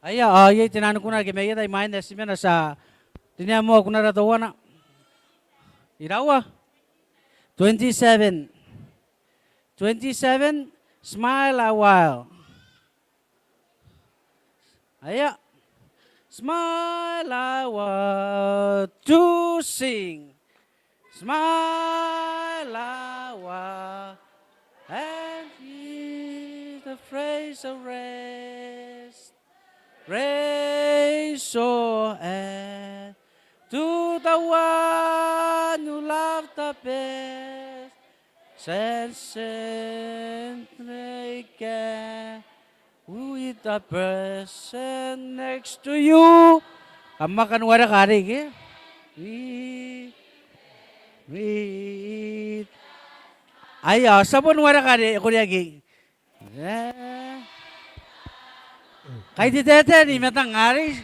Ye tinanu kuna ke mege dai mind estimate sa tinya mo kuna ra tawana. Irawa 27. 27 smile a while. Aya smile a while to sing. Smile a while and hear the phrase of rest. Raise your hand to the one you love the best. Send again with the person next to you. Amma kan wara kari ke? Read. Ayo, sabon wara kari kuya gi. Kay di tete ni metang ngari.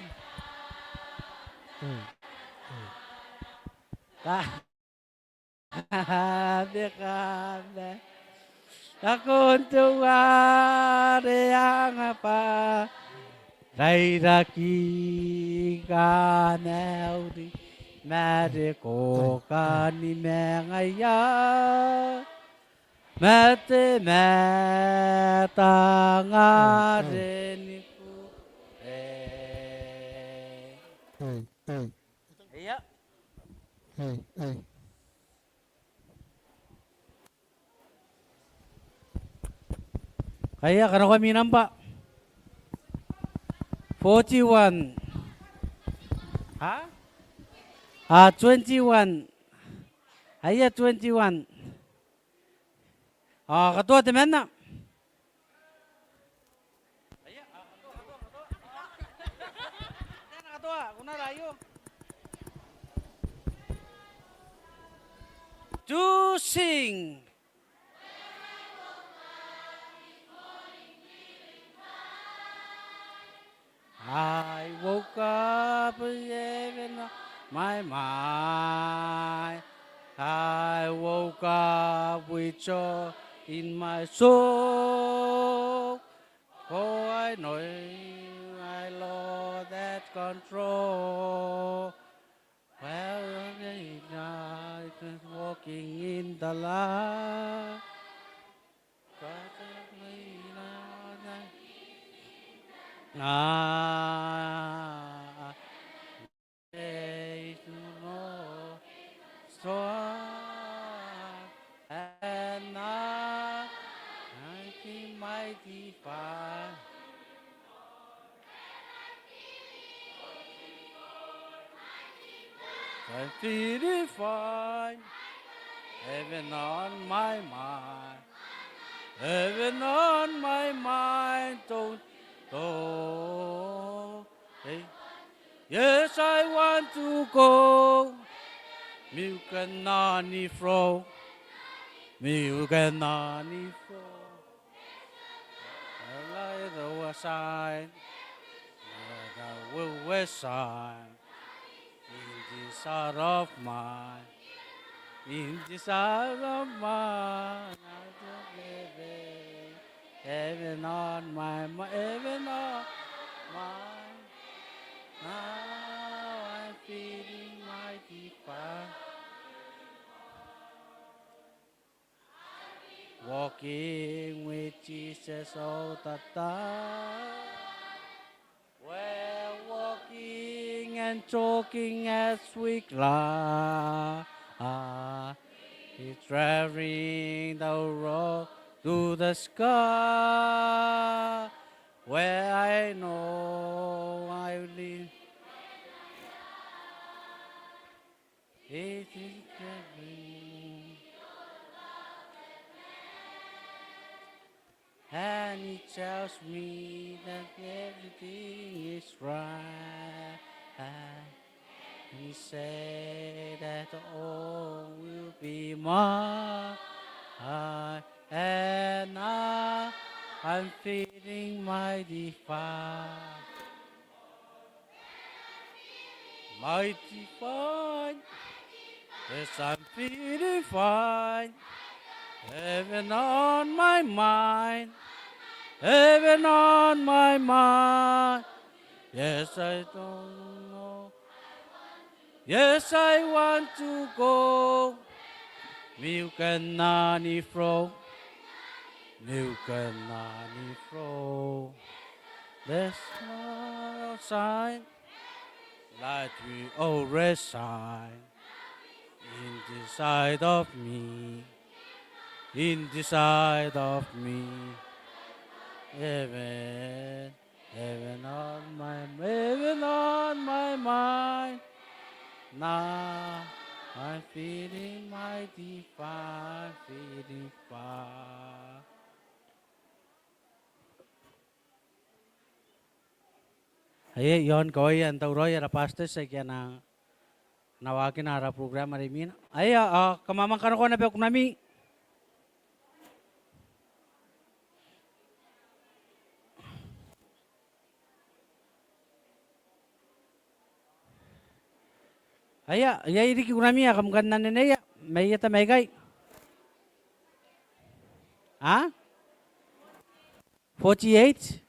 Kabe. Ako tuwari ang apa. Rairaki ka nauri. Mare ko ka ni mengaya. Mate meta ngare ni ku. Iya. Kaya kano kami nampak 41. Ha? 21. Ayah 21. Ketua teman nak. Ketua, kuna rayu. To sing. I woke up in my mind. I woke up with joy in my soul. Oh, I know my Lord that control. Well, I was walking in the light. So and I think mighty fire. I'm feeling fine. Heaven on my mind. Heaven on my mind. Don't. Hey. Yes, I want to go. Milk and nani fro. Milk and nani fro. I like the west side. The west side. In this heart of mine. In this heart of mine. I just live it. Heaven on my mind. Heaven on mine. Now I'm feeling mighty fine. Walking with Jesus all the time. We're walking and talking as we glide. He's traveling the road to the sky. Where I know I live. It is heaven. And he tells me that everything is right. And he said that all will be mine. And I'm feeling mighty fine. Mighty fine. Yes, I'm feeling fine. Heaven on my mind. Heaven on my mind. Yes, I don't know. Yes, I want to go. Milk and honey flow. Milk and honey flow. There's no sign like we always shine in the side of me. In the side of me. Heaven, heaven on my mind. Now I'm feeling mighty fine, feeling fine. Ay, yon ko yan tawroy ara pastor sa kaya na nawagin na ara program ari min. Ay, kamamang kano ko na ba nami. Aya, ya iri ki kunami ya kam kan nanene ya. May yata may gay. Ha? 48?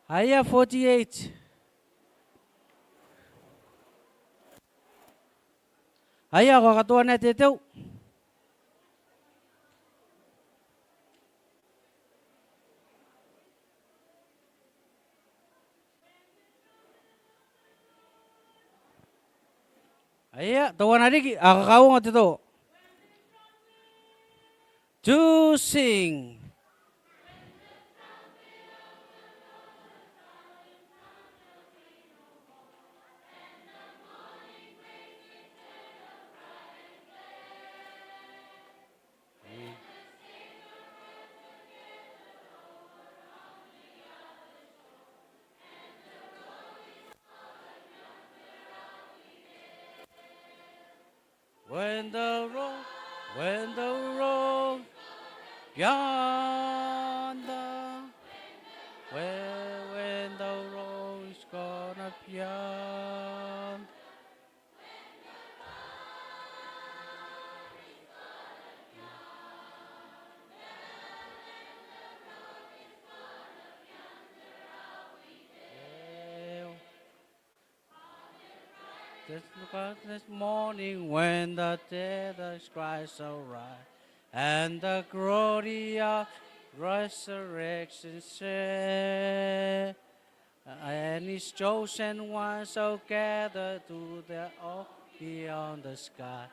Aya, 48. Aya, ko katuan na titew. Aya, tawan na rin. Kakao nga tito. To sing. When the road yonder, when the road is gonna beyond. This morning when the dead cries so right, and the glory of resurrection share, and his chosen ones so gathered to their all beyond the sky,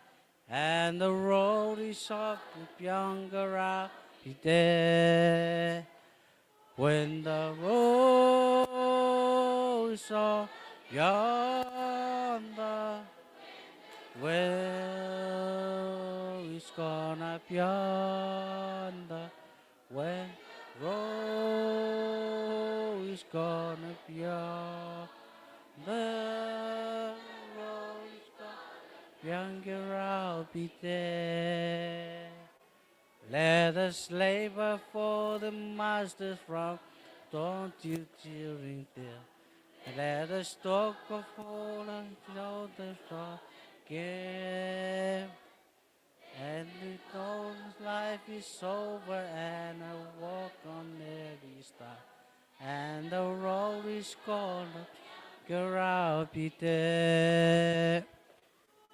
and the road is soft and younger out be there. When the road is soft yonder, where is gonna be yonder? When road is gonna be yonder, road is gonna be younger, I'll be there. Let us labor for the master's from dawn till during there. Let us talk of all and know the star again. And we know life is over and I walk on every star. And the road is gonna girl, I'll be there.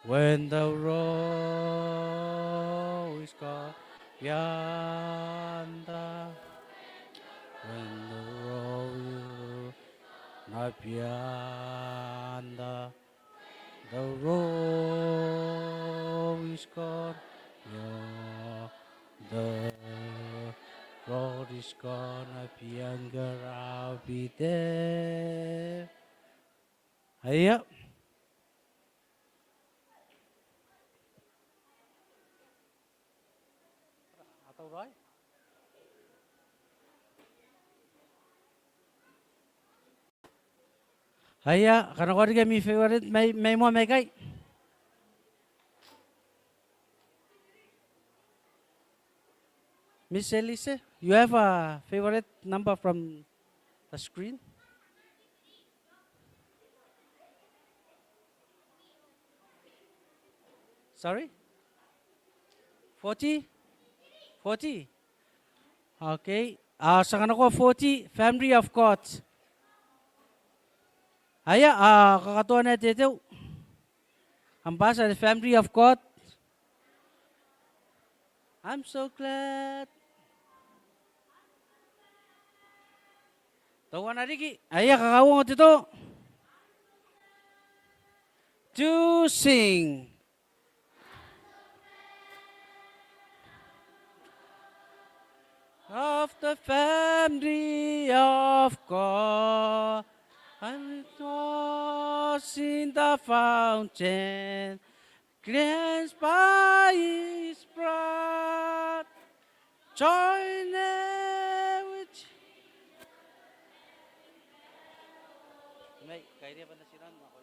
When the road is gone yonder, when the road not yonder, the road is gone yonder, road is gonna be younger, I'll be there. Hiya. Atau right? Hiya, kana ko rin mi favorite may mo may kay. Miss Elise, you have a favorite number from the screen? Sorry? 40? 40? Okay. Sa ko 40, Family of God. Aya, kakatuan na dito. Ang basa, the family of God. I'm so glad. Tawa na rigi. Aya, kakawang dito. To sing. Of the family of God. And it was in the fountain, cleansed by His blood. Join with. May, kaya di ba na sinan ako?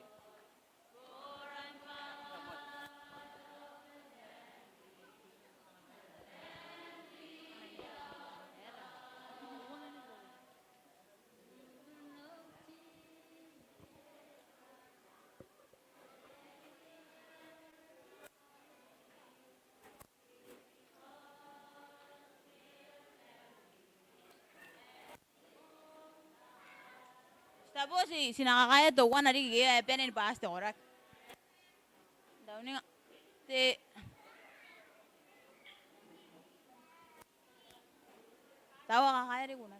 Tapos sinakakaya to one ari gaya penen paste orak. Daw ni nga. Te tawa kakaya rin kuna.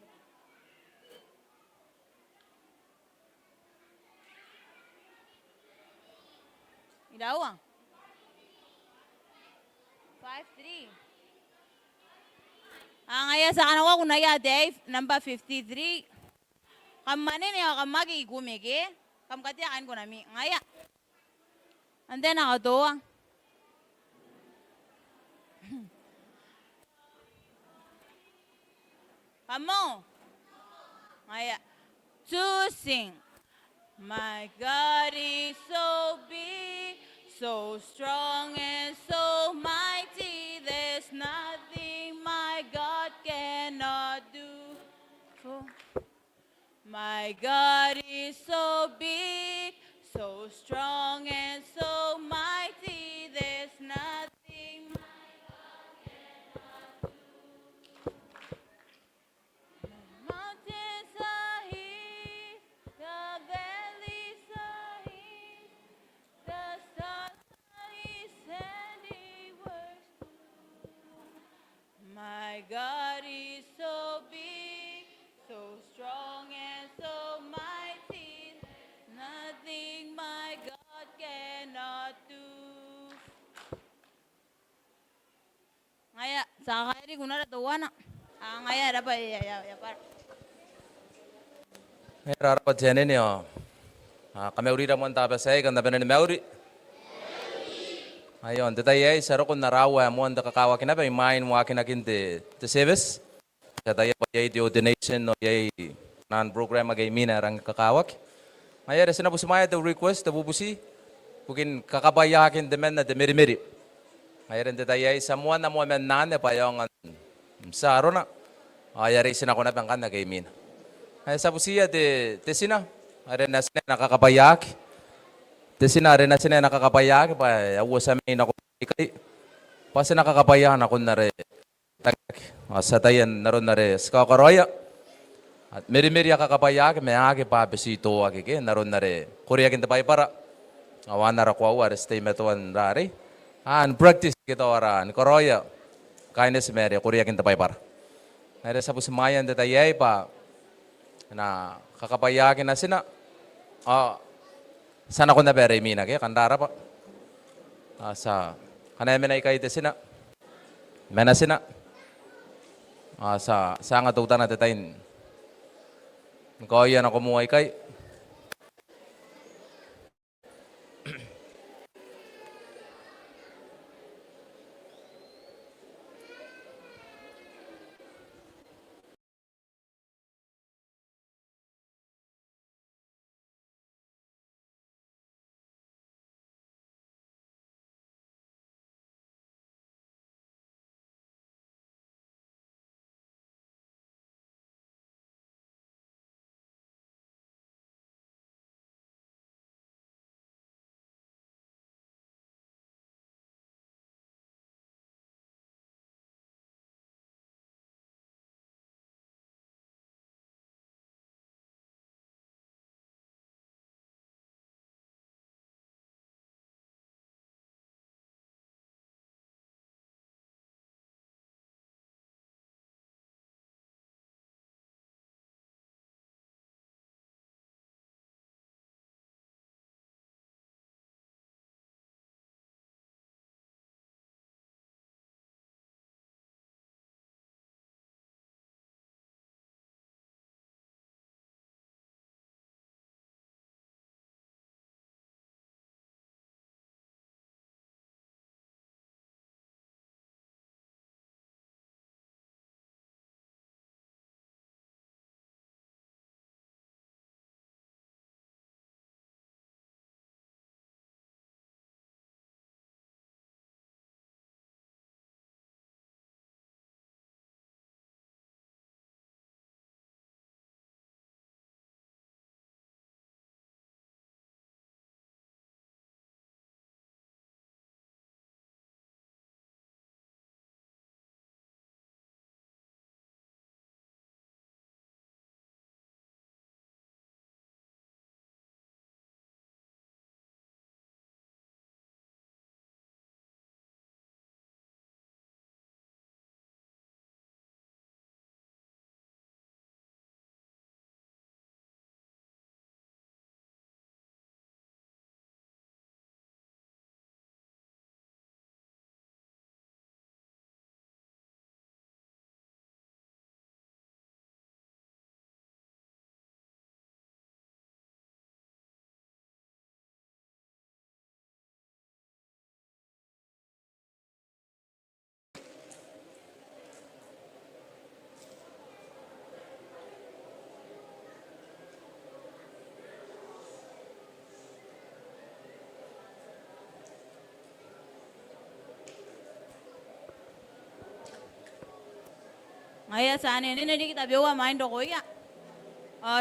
Idawang. 5-3. Ang aya sa kanawa kuna ya Dave number 53. Kamanin ya kamagi gumege. Kam kati akan kuna mi. Ngaya. And then ako to. Kamo. Ngaya. To sing. My God is so big, so strong and so mighty. There's nothing my God cannot do. Oh. My God is so big, so strong and so mighty. There's nothing. Mountains are His, the valleys are His, the stars are His handiwork. My God is so big, so strong and so mighty. Nothing my God cannot do. Ngaya, sa kaya rin kuna na tuwa na. Ngaya, dapat ya para. Rarapat siya ninyo. Kami uri ramon tapos ay kanda pa na ni Mauri. Ayun, tatay ay saro kung narawa mo ang kakawak na ba yung main mo akin akin te service. Tatay pa yay di ordination no yay non-program agay mina rang kakawak. Ayun, sinabu sumaya the request the bubusi. Bukin kakabaya akin demen na demiri-miri. Ayun, tatay ay samuan na mo men nane pa yung saro na. Ayari sinako na pang kan agay mina. Ay sa busiya de sina. Are na sina nakakabayak. De sina are na sina nakakabayak pa awo sa may nako ikay. Pa sina nakakabayan ako na re. Sa tayan naron na re. Ska karoya. At meri-meri kakabayak may agi pa besito agi ke naron na re. Korea kinta pay para. Awan na ra ko war stay metuan rari. An practice kita waran karoya. Kindness meri Korea kinta pay para. Ay sa busmayan de tayay pa na kakapayakin na sina. Sana ko na bere mina kaya kandara pa. Sa kanay menay kay de sina. Mena sina. Sa nga tuta na detain. Ko yan ako muay kay. Aya sana ini nanti kita bawa main doko ya.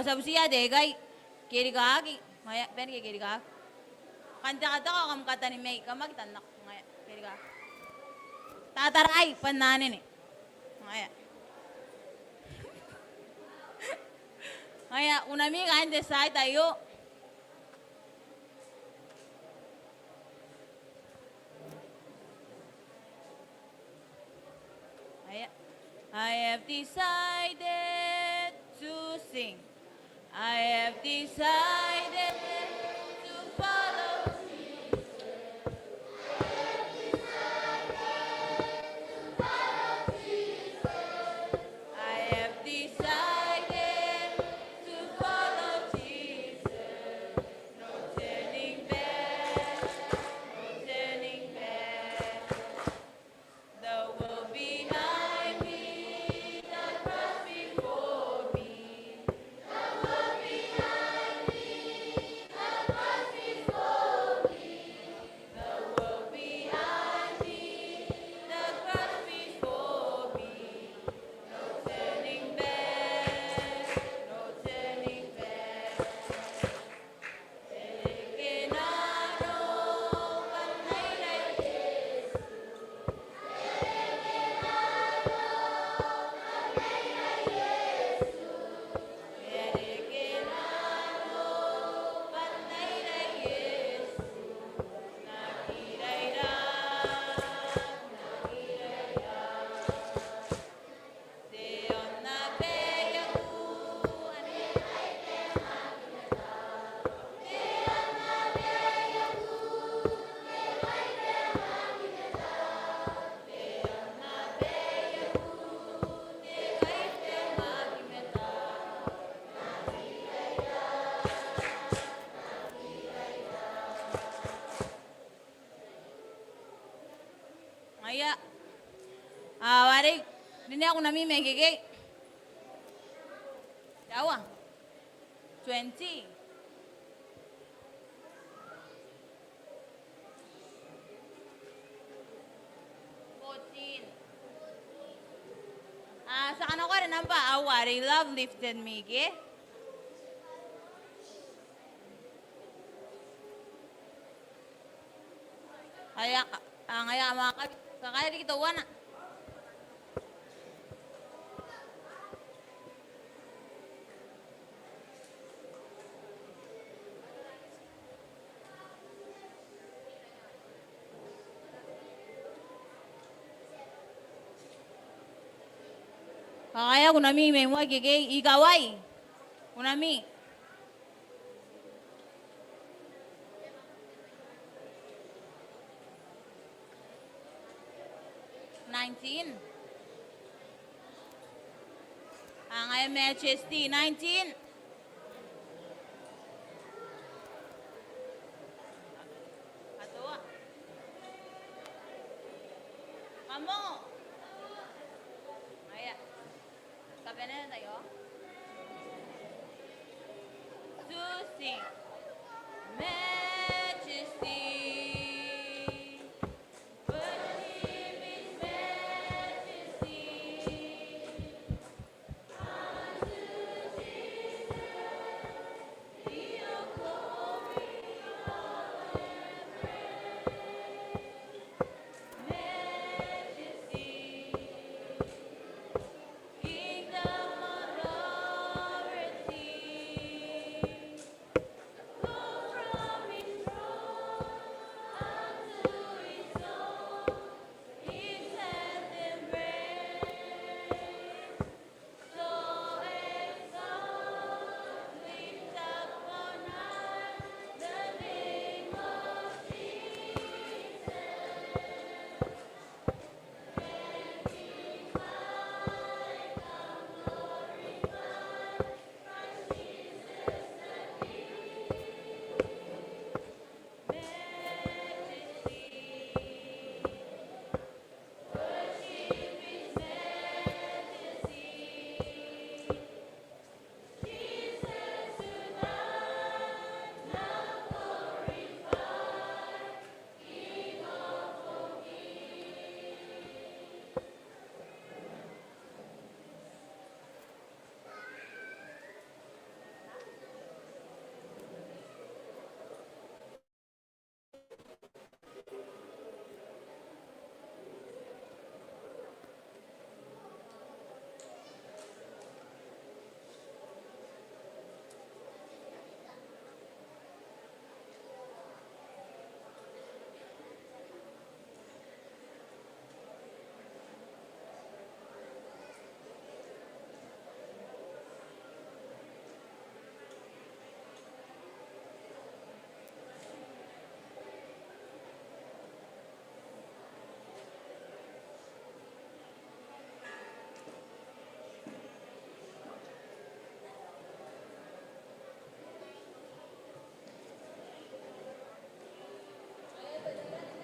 Sabusia degai kiri kaki. Aya pen ke kiri kaki. Kanta kata kau kamu kata ni mei kamu kita nak aya kiri kaki. Tatarai panane ni. Aya. Aya unami kain desai tayo. I have decided to sing. I have decided to follow. I have decided to follow Jesus. No turning back, no turning back. The world behind me, the cross before me. The world behind me, the cross before me. The world behind me, the cross before me. No turning back, no turning back. Telekenano, panay na Yesu. Telekenano, panay na Yesu. Nakirayram, nakirayram. Seon na beyaku, Aya, wari, dini ako nami megigay. Yawa, 20. Sa ano ko rin ang ba? Awari, love lifted me, okay? Kaya mga kakaya di kita wana. Kakaya kunami may mga gigay igaway. Kunami. Ang MHST 19. Ato. Kamu. Aya. Kape na tayo. Susi. Majesty. Worship His majesty. Kingdom authority.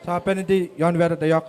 Sa penalty Jan Werner de Jong.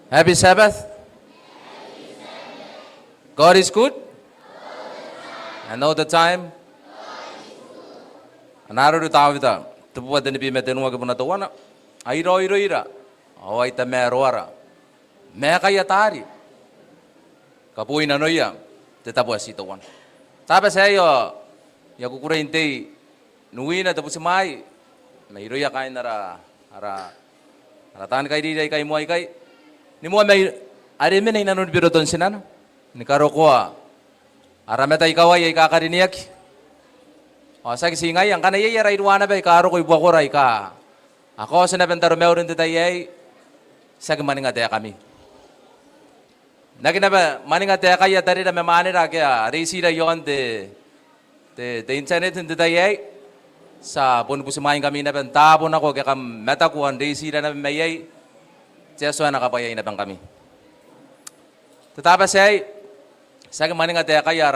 Happy Sabbath. God is good. And all the time. Anaru tawita. Tupuwa deni pi metenua ke puna tawana. Airo iro ira. Awai ta me roara. Me kaya tari. Kapui na noia. Te tapu asi tawana. Tape saya ya kukura intei nuina tapu semai. Me iro ya kai nara ara tan kai di kai muai kai. Ni mo may ari men ina nun biro ton sinan ni karo ko arameta ikaw ay kakariniak o sa kisingay ang kanay ay raidwana ba karo ko ibuwa ko ray ka ako sa nabentaro meron ditay ay sa maning ate kami nagina ba maning ate kaya tari na memani ra kaya resi ra yon te internet ditay ay sa pun pusimain kami na bentabo na ko kaya kam meta ko ang resi ra na mayay Jesu na kapayay na bang kami. Tetapi saya kemarin ngata kaya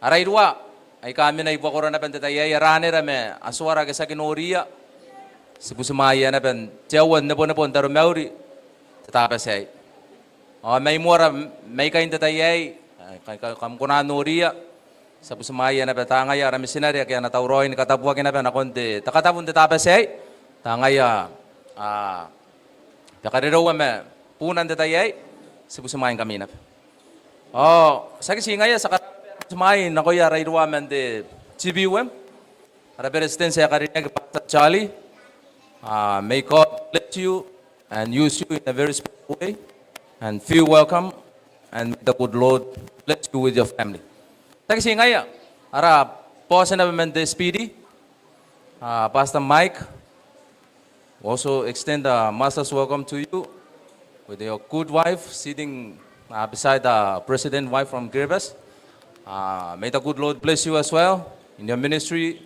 ara irwa ay kami na ipo ko na pentataya yarane rame aswara ke sa kinoria sibusumaya na pen jawan na pon taro meuri. Tetapi saya may mura may kain tatayay kam kuna noria sa busumaya na betangaya rame sinari kaya natauroin katabuwa kina pen akonte takatabun tetapi saya tangaya Takarero me punan detayay sibusumain kami na. Oh, sa kisingaya sa sumain na ko ya rairwa men de GBUM. Para president sa karinya Pastor Charlie. May God bless you and use you in a very special way and feel welcome and may the good Lord bless you with your family. Sa kisingaya ara po sa na men de Speedy. Pastor Mike also extend a master's welcome to you with your good wife sitting beside the president wife from Kiribati. May the good Lord bless you as well in your ministry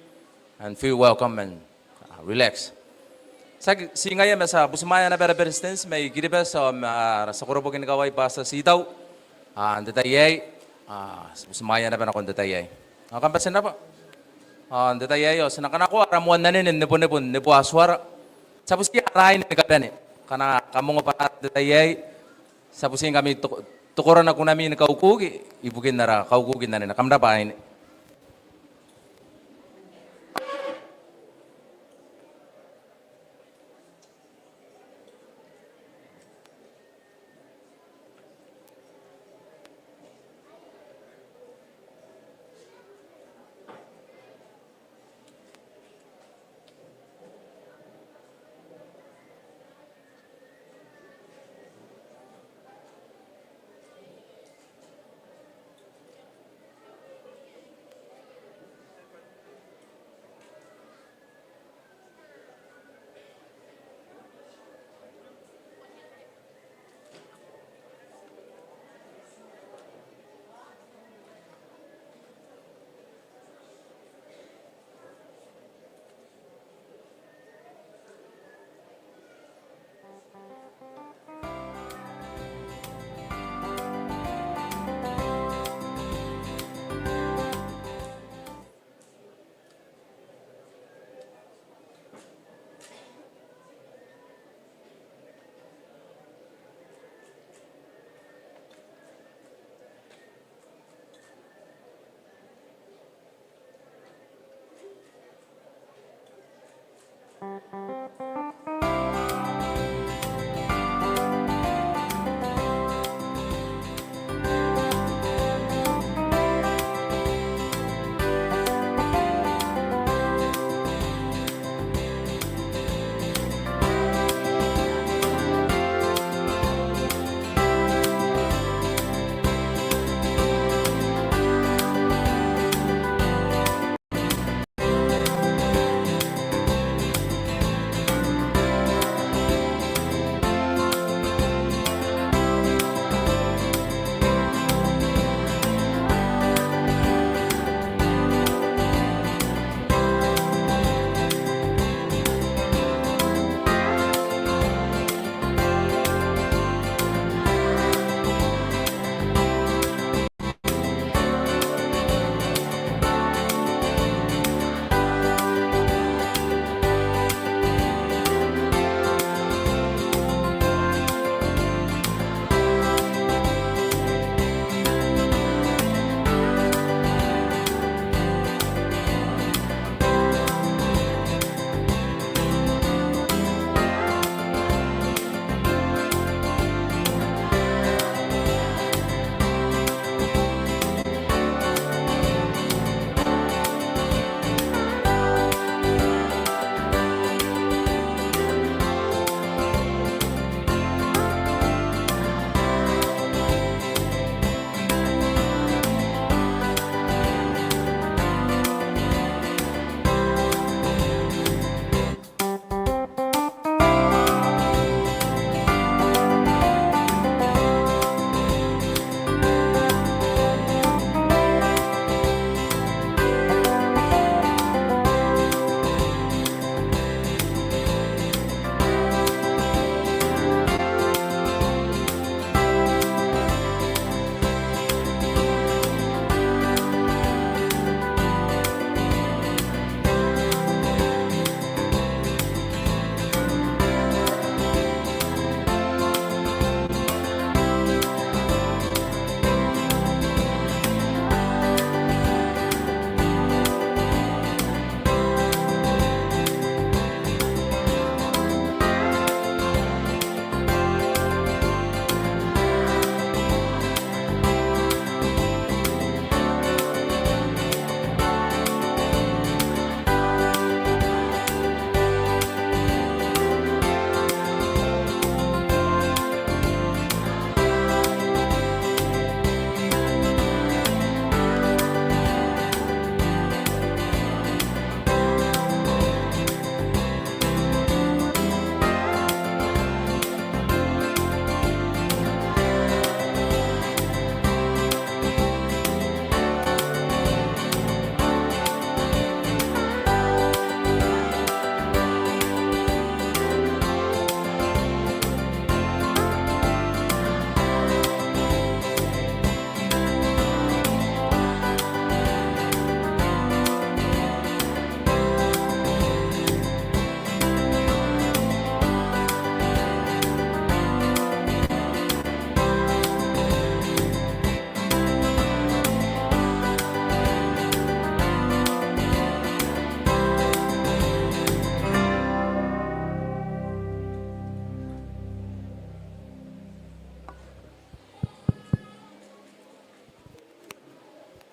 and feel welcome and relax. Sa singaya sa busmaya na president may Kiribati sa kurobo kinagaway pa sa sitaw. Detayay busmaya na kon detayay. Kampasin na po. Detayay sa nakanako aramuan na nin nipo aswara. Sapos kaya arahin na kadani. Kana kamong patatayay. Sapos kami tukuran na kung namin kaukugi. Ibugin na ra, kaukugin na rin. Kamda pa ini.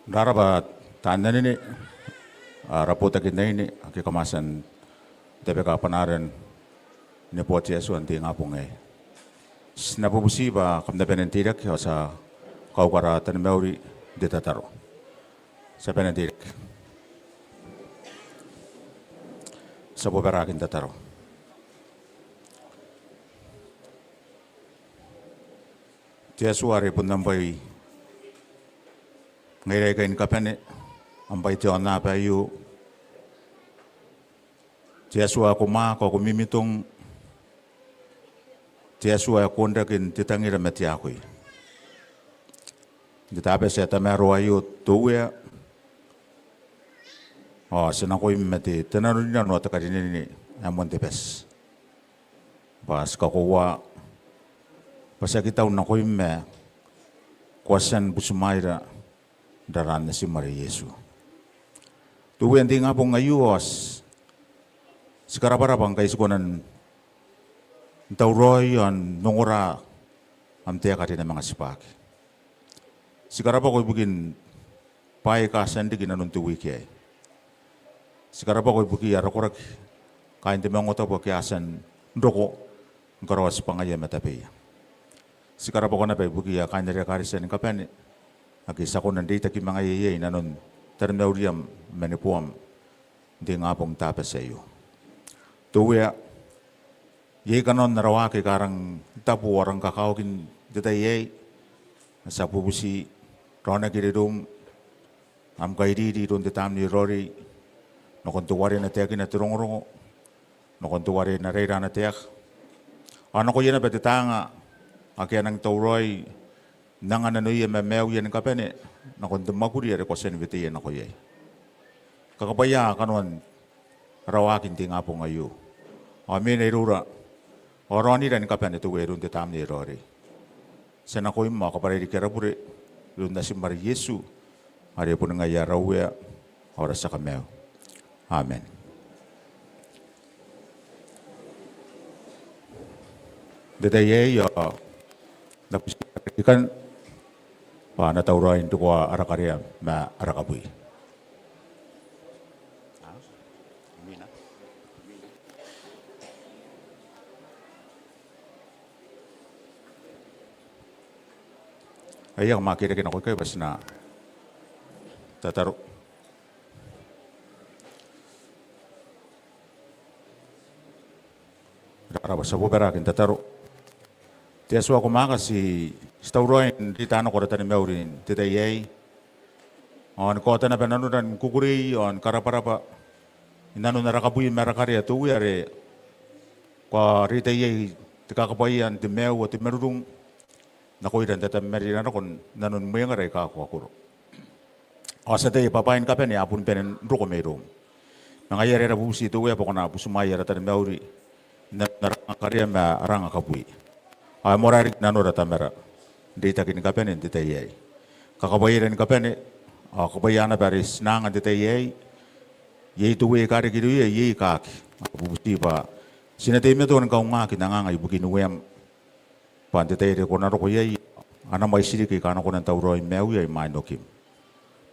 Daraba tanda ini rapota kita ini aki kemasan TPK Panaren ne poti Yesu anti ngapungai. Snapu musiba kam dependen tidak sa kau kara tan meuri detataro. Sepenen tidak. Sabo berakin tataro. Yesu ari pun nampai ngai kain kapane ampai te ona pa yu Yesu aku ma ko mimitong Yesu aku ndakin titangira meti aku ditape se ta mero ayu tuwe sena ko meti tenanu ni no ta kadini ni amon te pes pas ka ko wa pas kita unna ko imme kuasan busmaira daran si Maria Yesu. Tuwe ndi nga pong ayuos Sikarabarabang kaisukonan tauroy on nongora am tea kati na mga sipak. Sikaraba ko bugin pai ka sandi kina nuntu wiki. Sikaraba ko bugi arakorak kain te mangota bo kiasan ndoko ngarawas pangaya matapi. Sikaraba ko na pa bugi ya kain dari karisan kapani. Aki sako nandita ki mga yeye nanon ternauriam manipuam di ngapong tapas sa iyo. Tuya, ye kanon narawake karang tapu orang kakao kin dita ye, sa pupusi rona kiridum, am kairi di don ditam ni rori, no kontuwari na teaki na turong-rongo, no kontuwari na reira na teak. Ano ko yan na betitanga, aki anang tauroy, nang ananuy memew yan kapene, no kontumaguri ari ko senviti yan ako ye. Kakapaya kanon rawakin tinga po ngayon. Amin ay rura. Oroni rin kapan ito werun te tam ni rori. Sana ko yung mga kaparili kerapure. Lun na si Maria Yesu. Ari po nga yarawya. Oras sa kameo. Amen. Dadaye ikan pa natawrain to ko arakarya ma arakabuy. Ayang makira-kira ko kayo bas na tataro. Rabas sa buberakin tataro. Tiaswa ko maka si stauroin di tanong ko rata ni Maurin titayay. On kota na pananunan kukuri on karaparapa. Inano na rakabuyin marakarya tuwi are kwa ritayay tikakapayan ti Mau at ti Merurung. Nakuiran tata merina kon nanon mo yung aray ka ako akuro. Asa tayo papain ka pa ni apun penen ruko mayroom. Nangayari na busi ito po ko na pusumaya rata ni Mauri. Narangakarya ma arang akabui. Ay morarik nanora tamera. Dita kin ka pa ni titayay. Kakabayiran ka pa ni kabayana baris nangan titayay. Yay tuwi kari kido yay kaki. Busi pa. Sinatay mo ito ng kaungakin nangangay bukinuwem. Pantitay ko na ko yay ana may sili kay kana ko ng tauroy mew yay manokim.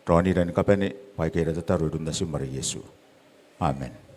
Roni ran kapene pai kay tataro dun na si Maria Yesu. Amen.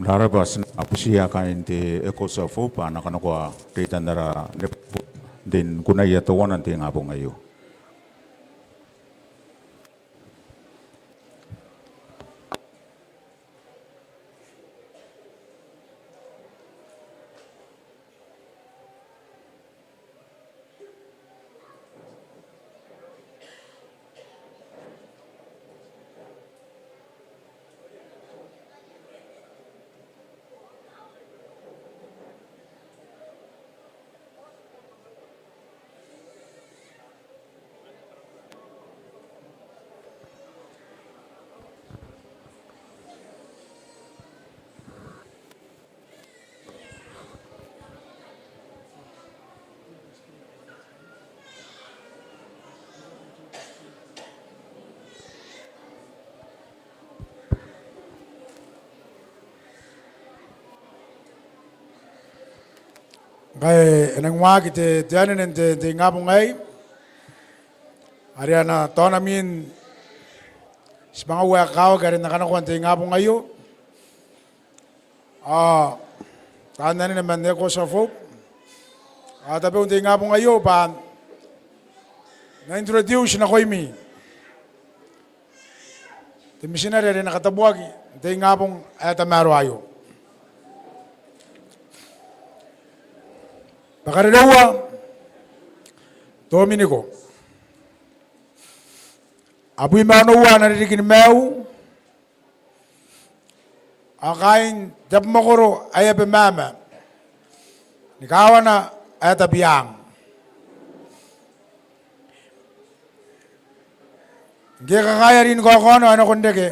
Larabas na apusia kain ti ekosa fupa na kanakwa rita nara din kunaya tawanan ti nga po ngayon. Kaya nang wagi te tianen te ngapong ay ariana tonamin sibang wa kaw garin nakanakuan te ngapong ayo tanan naman ne ko sa fo tabi te ngapong ayo pa na introduce na ko imi te missionary rin nakatabuagi te ngapong ay tamaro ayo. Pakaridawa, Dominico. Abu Manoa narinig meu, akain dap makoro ay mama. Nikawa na ay tabiyang. Hindi kakaya rin ko ako ano kundi ke.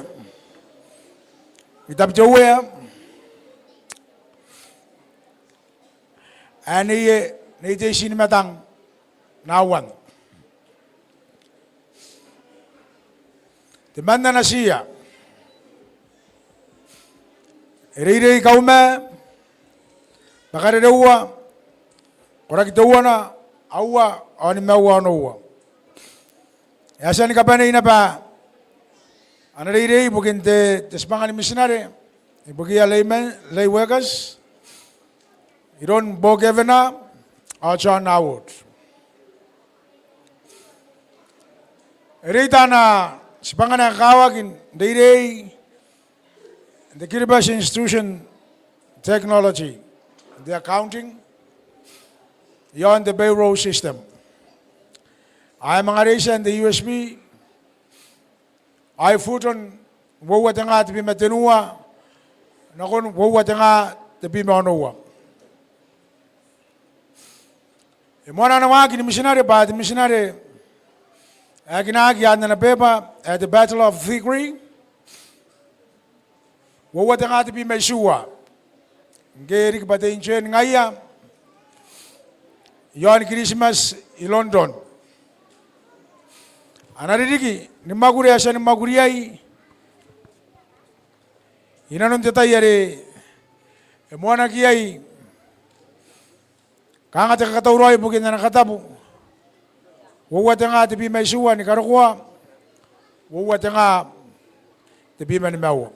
Itap jawa. Ani ni sini matang nawan. Di mana na siya? Iri ikaw ma, baka dawa, korak dawa na awa o ni mawa nawa. Yasan ka pa na ina pa? Ano iri bukin te tespangan ni missionary, ibuki layman laywakas. Iron Bogevena or John Howard. Rita na sipangan na kawagin day the Kiribati Institution Technology, the accounting, yon the payroll system. Ay mga resa the USB, ay futon wawat nga tibi matinua, nakon wawat nga tibi maunuwa. Mwana na wagi ni missionary ba the missionary aginagi na beba at the Battle of Victory. Wawat ang ati pi may suwa. Ngeri ba tayo chen ngaya. Yon Christmas in London. Anaririki ni maguriya siya ni maguriyay. Inanon tatayari. Mwana kiyay. Kanga te kakatauroy bukin na nakatabu. Wawat nga te pi may suwa ni karakwa. Wawat nga te pi man mawa.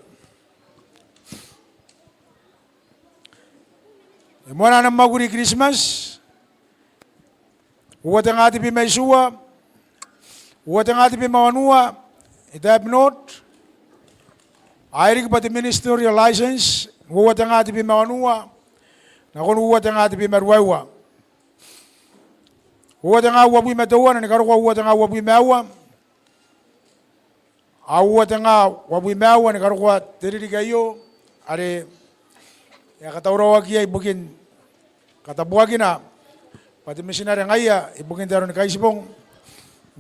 Mwana na maguri Christmas. Wawat nga te pi may suwa. Wawat nga te pi mawanua. Itap note. Airik pa te ministerial license. Wawat nga te pi mawanua. Nakon wawat nga te pi marwaiwa. Uwa tanga wabu metawa na nikaruwa uwa tanga wabu mewa. Uwa tanga wabu mewa nikaruwa teriri kayo. Are ya kataurawa kia ibukin katabuwa kina. Pati missionary ngaya ibukin taro nikaisipong.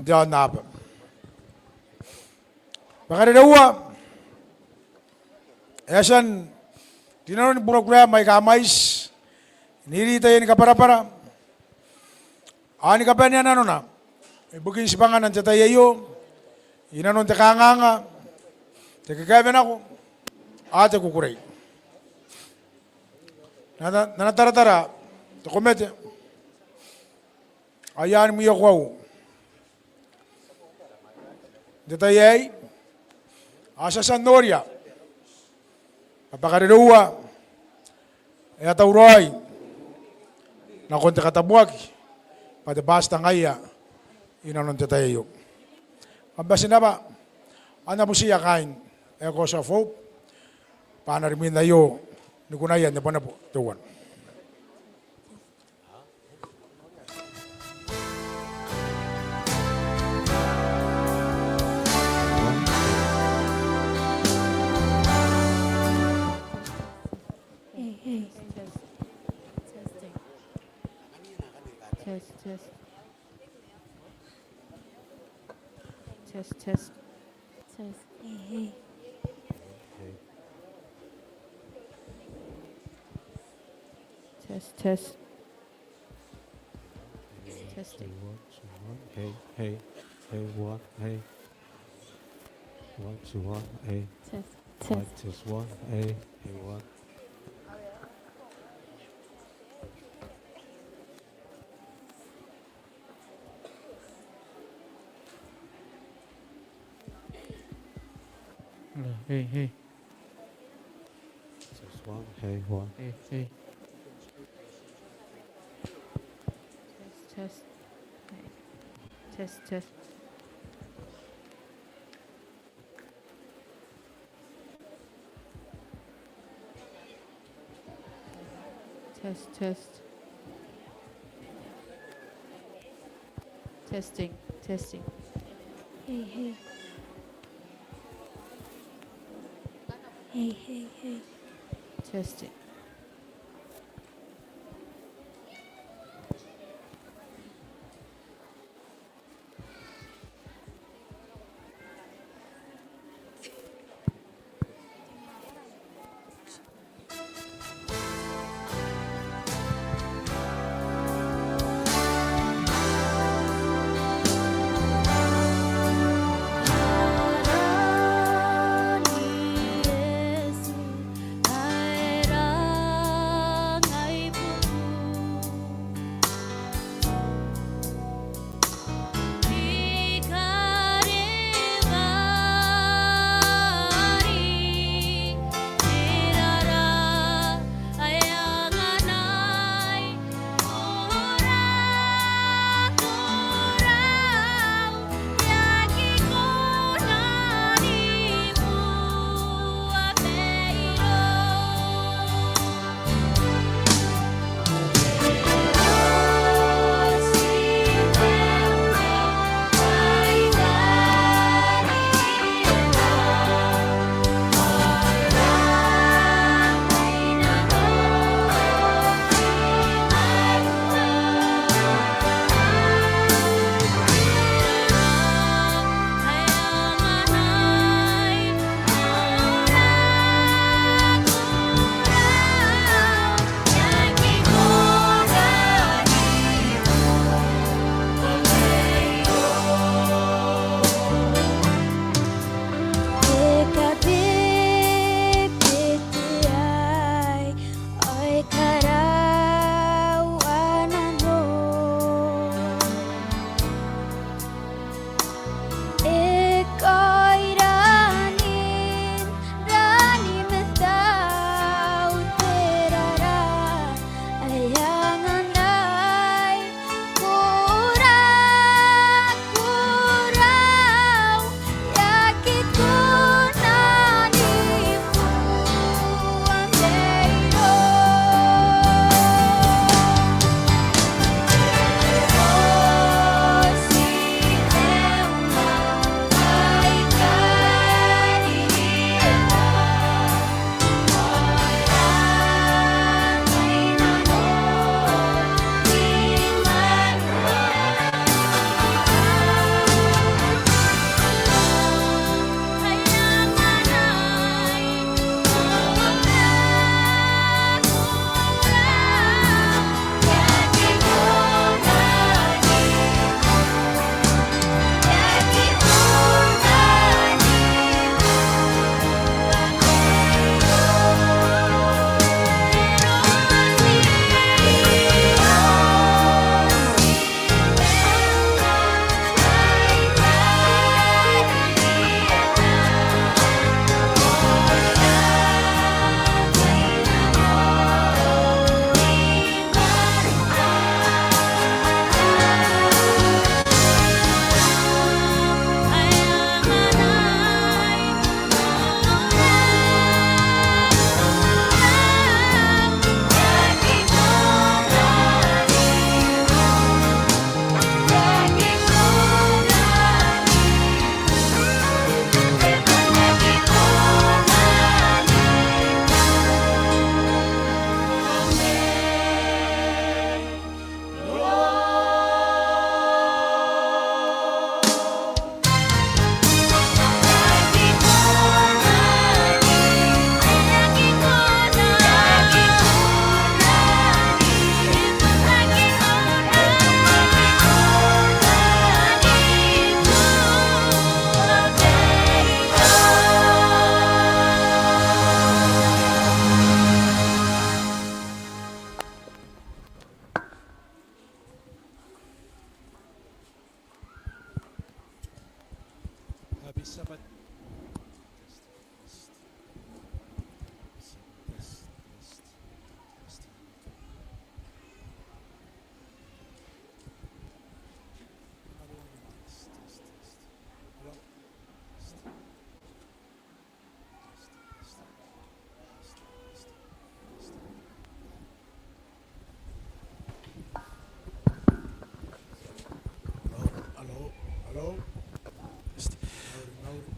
Ndiyo napa. Bakari dawa. Yasan tinanon program may kamais. Nirita yan kapara-para. Ani ka pa niya na na, ibugin si panganan sa tayo, inanon te kanganga, te kagaben ako, ate kukuray. Nanatara-tara, te kumete, ayan mo yung kwaw. Te tayo asa San Noria, papakariruwa, E atauroai. Na konte katabuaki. Pada basta ngaya. Ina non te tayo. Ambasin na ba? Ana musia kain. E ko sa fo. Panarimin na yo. Nikunayan na pa na po. Tuwan. Test. Hey. Test. Testing. Hey, one, hey. 1, 2, 1, hey. Mic test 1, hey, 1. Hey. Test 1, hey, 1. Hey. Test. Test. Test. Testing. Hey. Testing. Yesu, aera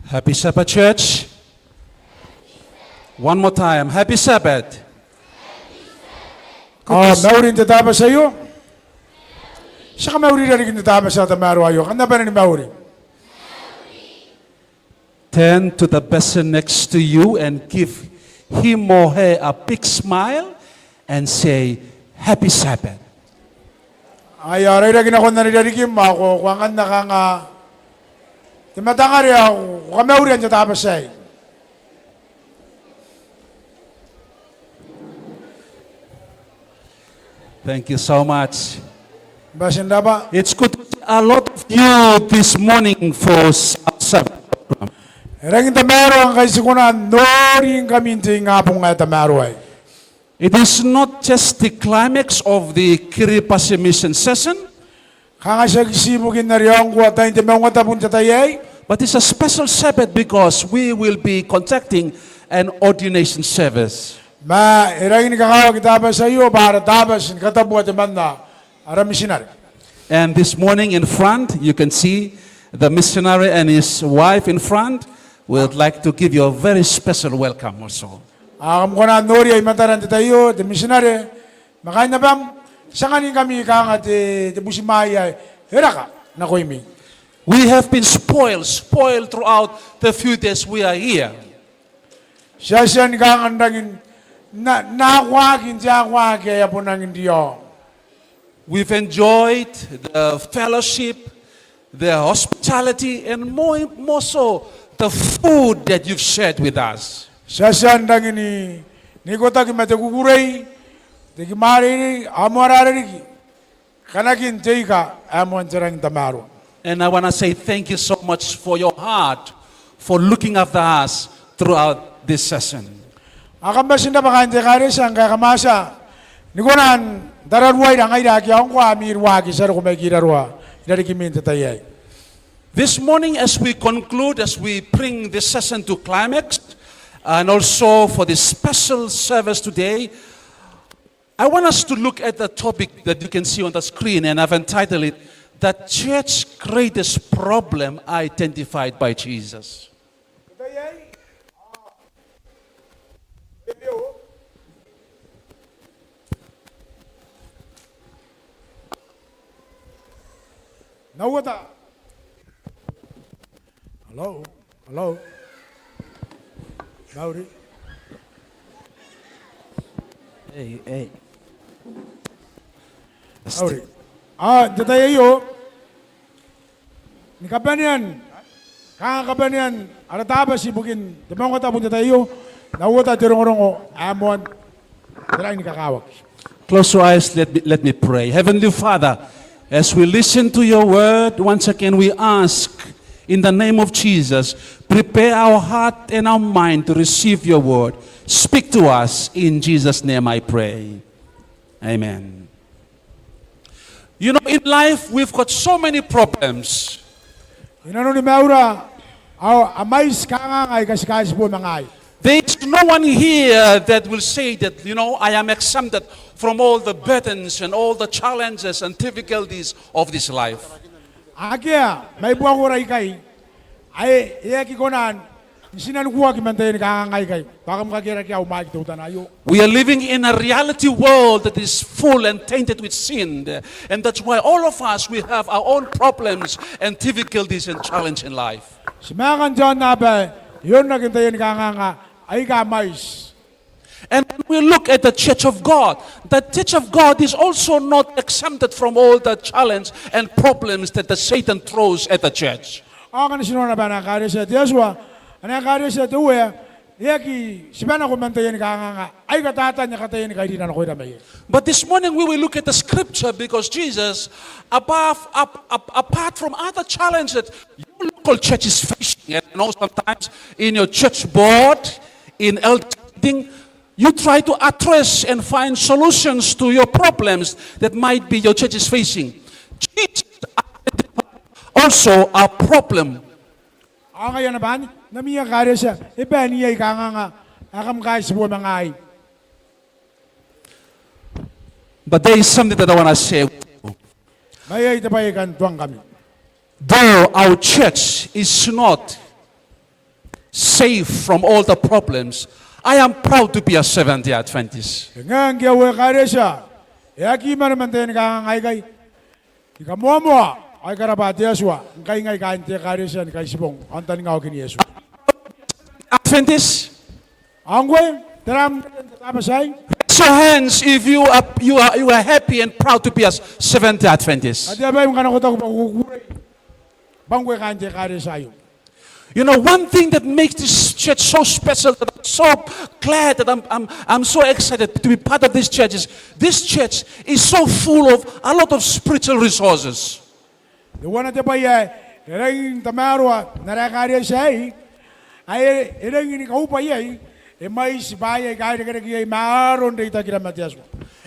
Happy Sabbath, church. One more time. Happy Sabbath. Mauri inte tapa sa iyo. Saka mauri rin inte tapa sa tamaro ayo. Kanda pa ni mauri. Turn to the person next to you and give him or her a big smile and say, Happy Sabbath. Ay aray rin ako naririkim ako. Kuangan na ka nga. Timatangari ako. Kung mauri inte tapa sa iyo. Thank you so much. Basin ba? It's good to see a lot of you this morning for Sabbath. Ring tamaro ang kaisikunan. Noring kami nga pong nga tamaro ay. It is not just the climax of the Kiribati mission session, Kanga siya kisibugin na riyong kuwa tayo hindi mga tapon sa tayay. but it's a special Sabbath because we will be conducting an ordination service. Ma, iragin kakawag itabas sa iyo para tabas katabuat naman na aramisinari. And this morning in front, you can see the missionary and his wife in front. We'd like to give you a very special welcome also. Akam ko na nori ay mataran tayo, the missionary. Makain na bam, sanganin kami kangat busimaya, hiraka na ko imi. We have been spoiled throughout the few days we are here. Siya siya ni kangandangin na nakwagin siya kwagin ya po nang indiyo. We've enjoyed the fellowship, the hospitality, and more so, the food that you've shared with us. Siya siya andangin ni kota ki matekukuray, teki mari ni amuarari ni kanakin teika amuan jarang tamaro. And I want to say thank you so much for your heart, for looking after us throughout this session. Akambasin na baka hindi kare siya ang kakamasa. Nikunan, dararway na ngay daki akong kwa amirwagi sa rumay kirarwa. Inarikimin tatayay. This morning, as we conclude, as we bring this session to climax, and also for this special service today, I want us to look at the topic that you can see on the screen, and I've entitled it, The Church's Greatest Problem Identified by Jesus. Nawata. Hello? Hello? Mauri? Hey. Mauri. Jatayayo. Ni kapanian. Kanga kapanian. Arataba si bugin. Demang kata pun jatayayo. Nawata jirong-rong amon. Tara ini kakawak. Close your eyes, let me pray. Heavenly Father, as we listen to your word, once again we ask, in the name of Jesus, prepare our heart and our mind to receive your word. Speak to us, in Jesus' name I pray. Amen. You know, in life we've got so many problems. Inano ni Maura. Amais kanga ay kasi po mangay. There is no one here that will say that, you know, I am exempted from all the burdens and all the challenges and difficulties of this life. Akia, may buwang uray kay. Ay, iyaki ko naan. Sinanukuha kimantayin kakangay kay. Baka makakira kaya umakitutan ayo. We are living in a reality world that is full and tainted with sin. And that's why all of us, we have our own problems and difficulties and challenge in life. Simakan dyan na ba, yun nagintayin kakanga. Ay kamais. And when we look at the Church of God, the Church of God is also not exempted from all the challenge and problems that the Satan throws at the church. Ang sinuna ba na kare sa Diyaswa, ang kare sa tuwe, yaki, sibana ko mantayin kakanga, ay katatan niya katayin kay dinan ko na may. But this morning we will look at the scripture because Jesus, apart from other challenges that your local church is facing, And I know sometimes in your church board, in elder meeting, you try to address and find solutions to your problems that might be your church is facing. Jesus also a problem. Ang ngayon naman, namiya kare siya. Iba niya nga akam kaya sa buwan mga ay. But there is something that I want to say. May ay tapayikan tuwang kami. Though our church is not safe from all the problems, I am proud to be a Seventh-day Adventist. Ngang gawa kare siya. Yaki man naman tayo ngay kay. Ika mo ay karabati aswa. Ngay kain tayo kare siya ni kay sibong. Antan nga kini Yesu. Adventist, Angwe, teram tama say. raise your hands if you are happy and proud to be a Seventh-day Adventist. Adi abay mo kanang kutak pakukuray. Bangwe kain tayo kare sayo. You know, one thing that makes this church so special, that I'm so glad that I'm so excited to be part of this church, is this church is so full of a lot of spiritual resources. The one at the bay, erang tamarwa, narakari siya ay erang ini kau payay, may sibaya kaya kaya maaron dito kita matiaswa.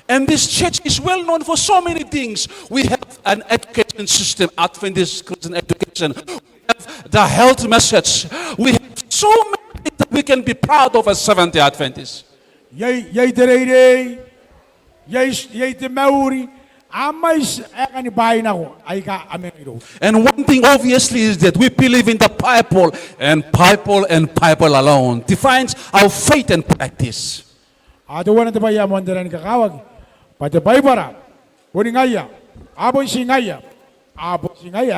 And this church is well known for so many things. We have an education system, Adventist Christian education. We have the health message. We have so many things that we can be proud of as Seventh-day Adventists. Yay terere, yay temauri, amais akan ibayin ako ay ka amin ito. And one thing obviously is that we believe in the Bible, and Bible alone defines our faith and practice. Ato wana tayo ya mondaran kakawag, pati para, kuning aya, abon singaya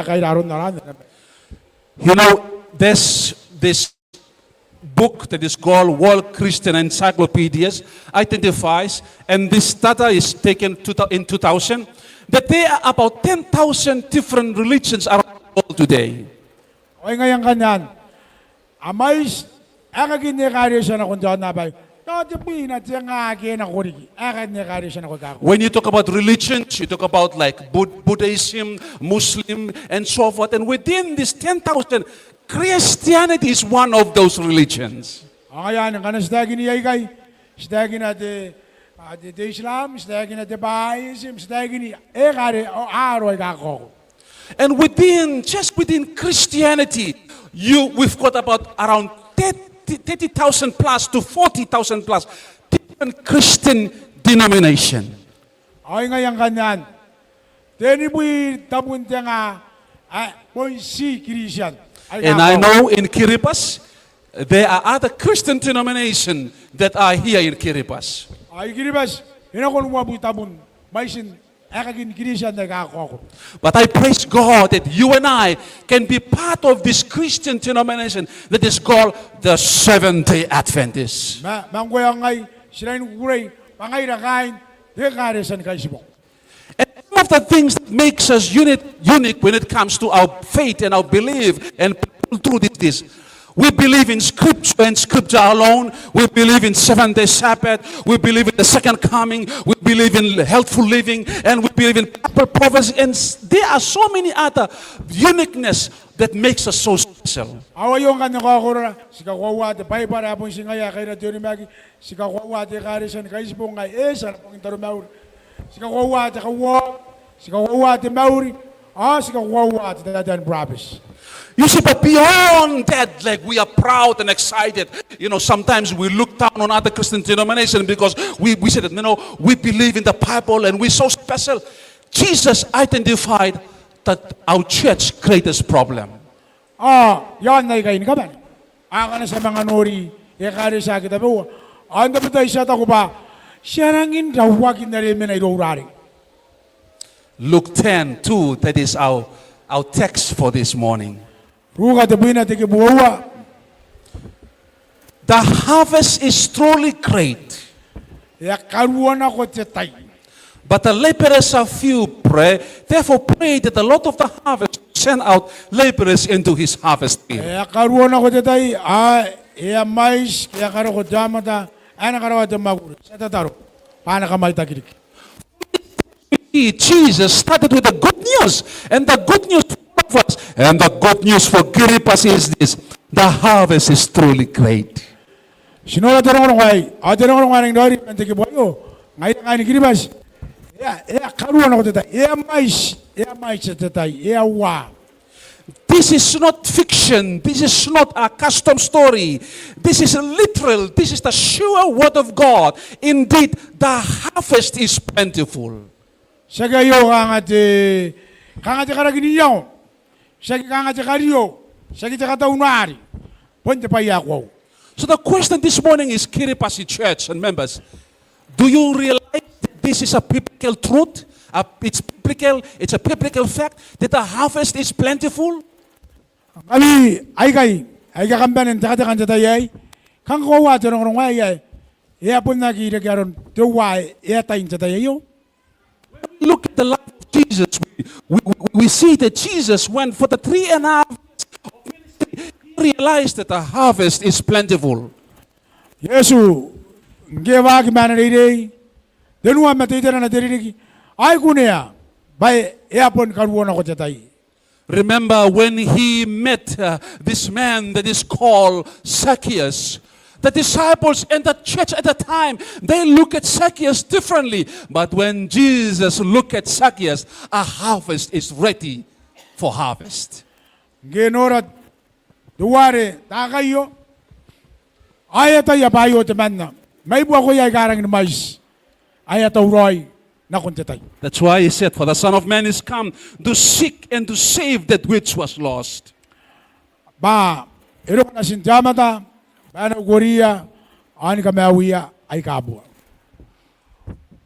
kay daron naran. You know, there's this book that is called World Christian Encyclopedias identifies, and this data is taken in 2000, that there are about 10,000 different religions around the world today. Oy ngayon kanyan, amais, akagin ni kari siya na kung na bay, when you talk about religions, you talk about like Buddhism, Muslim, and so forth. And within this 10,000, Christianity is one of those religions. Ayan, ang kanas dagin niya kay, dagin natin, the Islam, dagin natin Bahaism, dagin niya, kari, araw ay kako. And just within Christianity, we've got about around 30,000 plus to 40,000 plus different Christian denomination. Ay ngayon kanyan, teni bui tabun nga, boy si Christian. And I know in Kiribati, there are other Christian denominations that are here in Kiribati. Ay Kiribati, hinakon mo bui tabun, maisin, akagin Christian na kako. But I praise God that you and I can be part of this Christian denomination that is called the Seventh-day Adventists. Manggoyang ngay, sila yung kuray, pangay na kain, di kare san kay sibong. And one of the things that makes us unique when it comes to our faith and our belief and truth is this. We believe in Scripture and Scripture alone. We believe in seventh-day Sabbath. We believe in the second coming. We believe in healthful living. And we believe in Bible prophecy. And there are so many other uniqueness that makes us so special. Awayong kan nakakura, sikawawa te pai para pun singaya kay na tiyo magi, sikawawa te karisan kay sibong ngay esa pong intaro mauri. Sikawawa te mauri, sikawawa te dadan brabis. You see, but beyond that, like we are proud and excited. You know, sometimes we look down on other Christian denominations because we say that, we believe in the Bible and we're so special. Jesus identified that our church greatest problem. Yan na ikain ka ba? Aka na sa mga nori, ikari sa kita po. Anda ba tayo siya tako ba? Siya nangin rawagin na rin na irurari. Luke 10:2, that is our text for this morning. Ruga te buina te kibuwa. The harvest is truly great, Ya karuan ako te tay. but the laborers are few. Therefore pray that the Lord of the harvest send out laborers into his harvest field. Ya karuan ako te tay. Ya mais, ya karo ko jamata. Ana karawa te maguro. Sa tataro. Paana ka may takirik. Jesus started with the good news, and the good news for us, and the good news for Kiribati is this: the harvest is truly great. Sinora terong ngai, a terong ngai nang dari mente ke boyo. Ngai ngai ni kiribas. Ya karuan ako teta. Ya mais teta. Ya wa. This is not fiction. This is not a custom story. This is literal. This is the sure word of God. Indeed, the harvest is plentiful. Saga yo kangate karagini yo. Saga kangate kariyo. Saga kata unari. Ponte pa yakwo. So the question this morning is, Kiripati Church and members, do you realize that this is a biblical truth? It's biblical. It's a biblical fact that the harvest is plentiful. Kami ay kambanen takata kanta yai. Kang ko wa terong ngai. Ya pun nagi regaron to wa ya tain tata yo. Look at the life of Jesus. We see that Jesus went for the 3.5 years of ministry. He realized that the harvest is plentiful. Yesu ngewa ki manere denua matitera na deriki ai kunea bai eapon karuona ko tatai. Remember when he met this man that is called Zacchaeus. The disciples and the church at the time, they look at Zacchaeus differently. But when Jesus looked at Zacchaeus, a harvest is ready for harvest. Genora duare takayo ayata ya bayo temanna. May buwa ko ya garang ni mais. Ayata uroi na kuntatay. That's why he said, for the Son of Man is come to seek and to save that which was lost. Ba ero na sinjamata bana goria ani kamawiya ay kabua.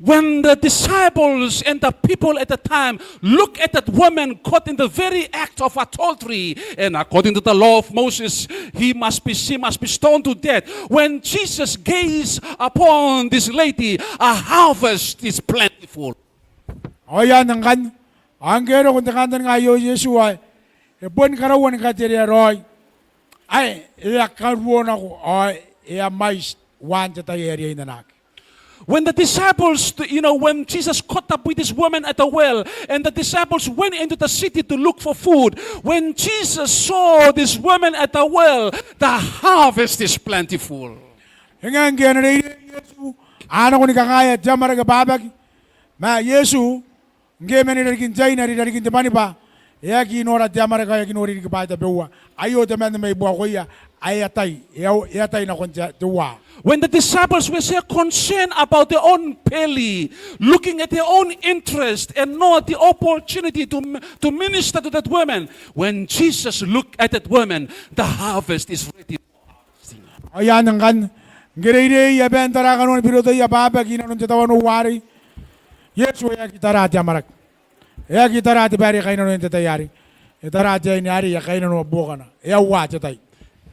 When the disciples and the people at the time look at that woman caught in the very act of adultery, and according to the law of Moses, she must be stoned to death. When Jesus gazed upon this lady, a harvest is plentiful. Oya nang kan ang gero kung takantan ngayo Yesu ay epon karawan ka tiri roy ay iya karuon ako ay iya mais wan tatay area inanak. When the disciples, when Jesus caught up with this woman at the well, and the disciples went into the city to look for food, when Jesus saw this woman at the well, the harvest is plentiful. Hingang genere Yesu ano ko ni kakaya jamara ka babag ma Yesu ngemeni rikin jay na rikin temani pa ya kinora jamara ka kinori ka ba bewa ayo teman may buwa ko ya ayatay na konja tuwa. When the disciples were so concerned about their own belly, looking at their own interest and not the opportunity to minister to that woman, when Jesus looked at that woman, the harvest is ready. Ayan ang kan, ngiride ya bentara kanon piroto ya baba ginanon tatawan wari. Yesu ya kitarati amarak. Ya kitarati bari kainon tatayari. Itarati ni ari ya kainon bukana. Ya wa tatay.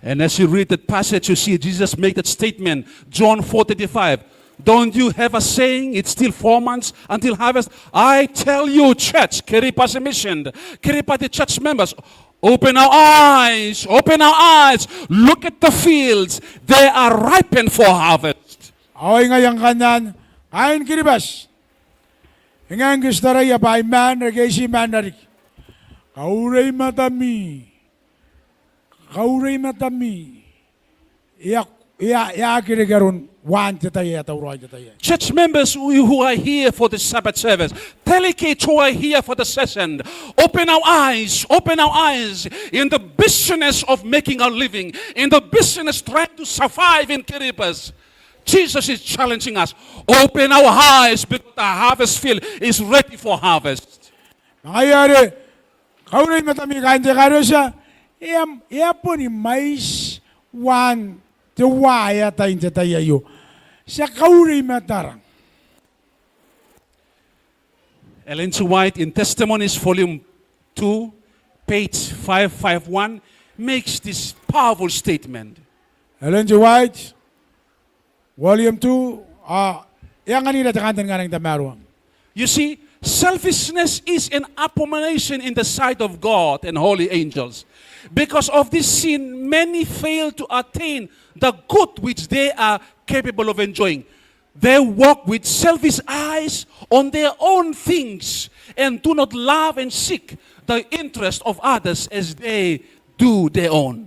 And as you read that passage, you see Jesus make that statement, John 4:35. Don't you have a saying, it's still 4 months until harvest? I tell you, church, Kiripati Mission, Kiripati church members, open our eyes, look at the fields, they are ripened for harvest. Away ngayang kanan, ayin kiribas. Hingang gistara by man, regesi manarik. Kauray matami. Kauray matami. Iya kirigaron wan tatay at auroy tatay. Church members who are here for the Sabbath service, delegates who are here for the session, open our eyes in the business of making a living, in the business trying to survive in Kiribati. Jesus is challenging us. Open our eyes because the harvest field is ready for harvest. Ngayari, kauray matami kante karo siya. Iya po ni mais wan tuwaya tayo tatayayo. Siya kauray matarang. Ellen G. White in Testimonies, Volume 2, page 551, makes this powerful statement. Ellen G. White, Volume 2, yang kanina takantan nga ng tamarwang. You see, selfishness is an abomination in the sight of God and holy angels. Because of this sin, many fail to attain the good which they are capable of enjoying. They walk with selfish eyes on their own things and do not love and seek the interest of others as they do their own.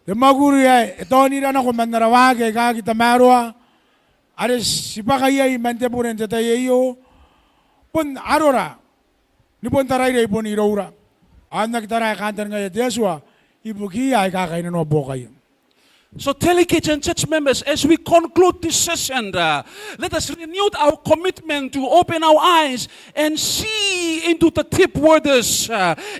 The maguri ay ito ni na ko manarawa kay kakita marwa. Ares sipakaya imante puren tatayo. Pun arora. Ni pun taray ray pun iraura. Anak taray kantan ngayat Yeswa. Ibuki ay kakain no bokay. So, delegates and church members, as we conclude this session, let us renew our commitment to open our eyes and see into the deep waters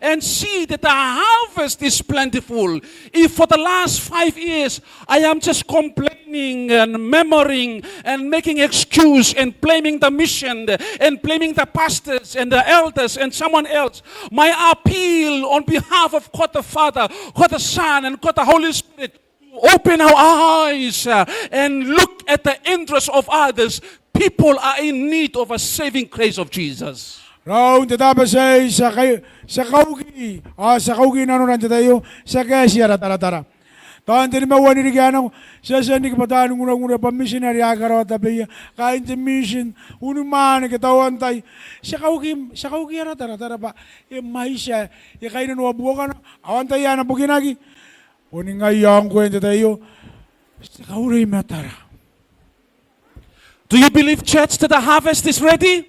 and see that the harvest is plentiful. If for the last 5 years I am just complaining and murmuring and making excuse and blaming the mission and blaming the pastors and the elders and someone else, my appeal on behalf of God the Father, God the Son, and God the Holy Spirit, open our eyes and look at the interests of others. People are in need of a saving grace of Jesus. Raun tetapa say sa kaugi na no nanti tayo sa kaya tara. Tahan tini mawani rigano sa ni kepataan nguna pa missionary agaro tapi kain te mission unuman ketawan tay sa kaugi tara pa e maisha e kain no bukan awan tay ana bukinagi. Uning ayang kwento tayo sa kauri matara. Do you believe, church, that the harvest is ready?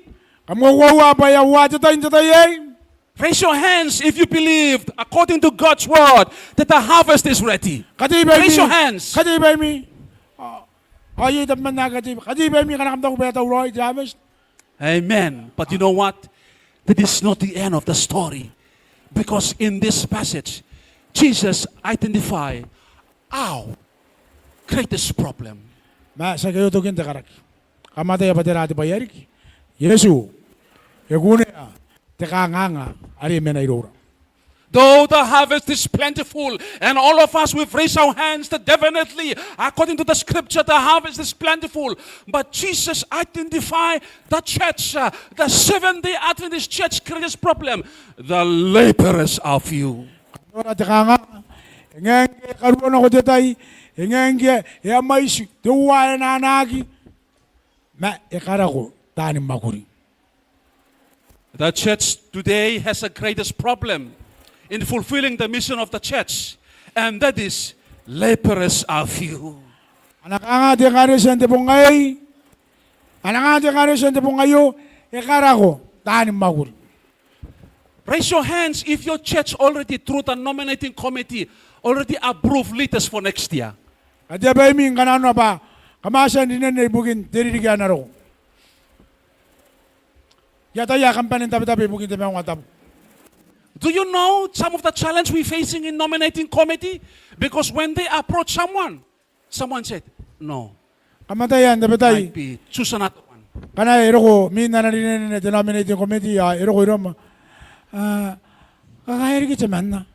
Raise your hands if you believe, according to God's word, that the harvest is ready. Raise your hands. Amen. But you know what? That is not the end of the story. Because in this passage, Jesus identified our greatest problem. Ma sa kayo to kinta karak. Kamata ya patera ati bayarik. Yesu. Yagune ya. Teka nganga ari menairora. Though the harvest is plentiful, and all of us we've raised our hands that definitely, according to the scripture, the harvest is plentiful. But Jesus identified the church, the Seventh-day Adventist church greatest problem. The laborers are few. Ora teka nga. Ngenge karuan ako tetay. Ngenge ya maisi tuwa na nagi. Ma ekarako tani makuri. The church today has a greatest problem in fulfilling the mission of the church, and that is laborers are few. Anakanga de kare sente pongay. Anakanga de kare sente pongayo ekarako tani makuri. Raise your hands if your church already, through the nominating committee, already approved leaders for next year. Ate bay mi kanano pa. Kamasa ni nene bugin teridiga naro. Yata ya kampanin tabi bugin tabi ngatab. Do you know some of the challenge we're facing in nominating committee? Because when they approach someone said, no, Kamatayan tabi tay. might be choose another one. Kana eroko mi nanarine denominating committee ya eroko iroma. Kakayari kita manna.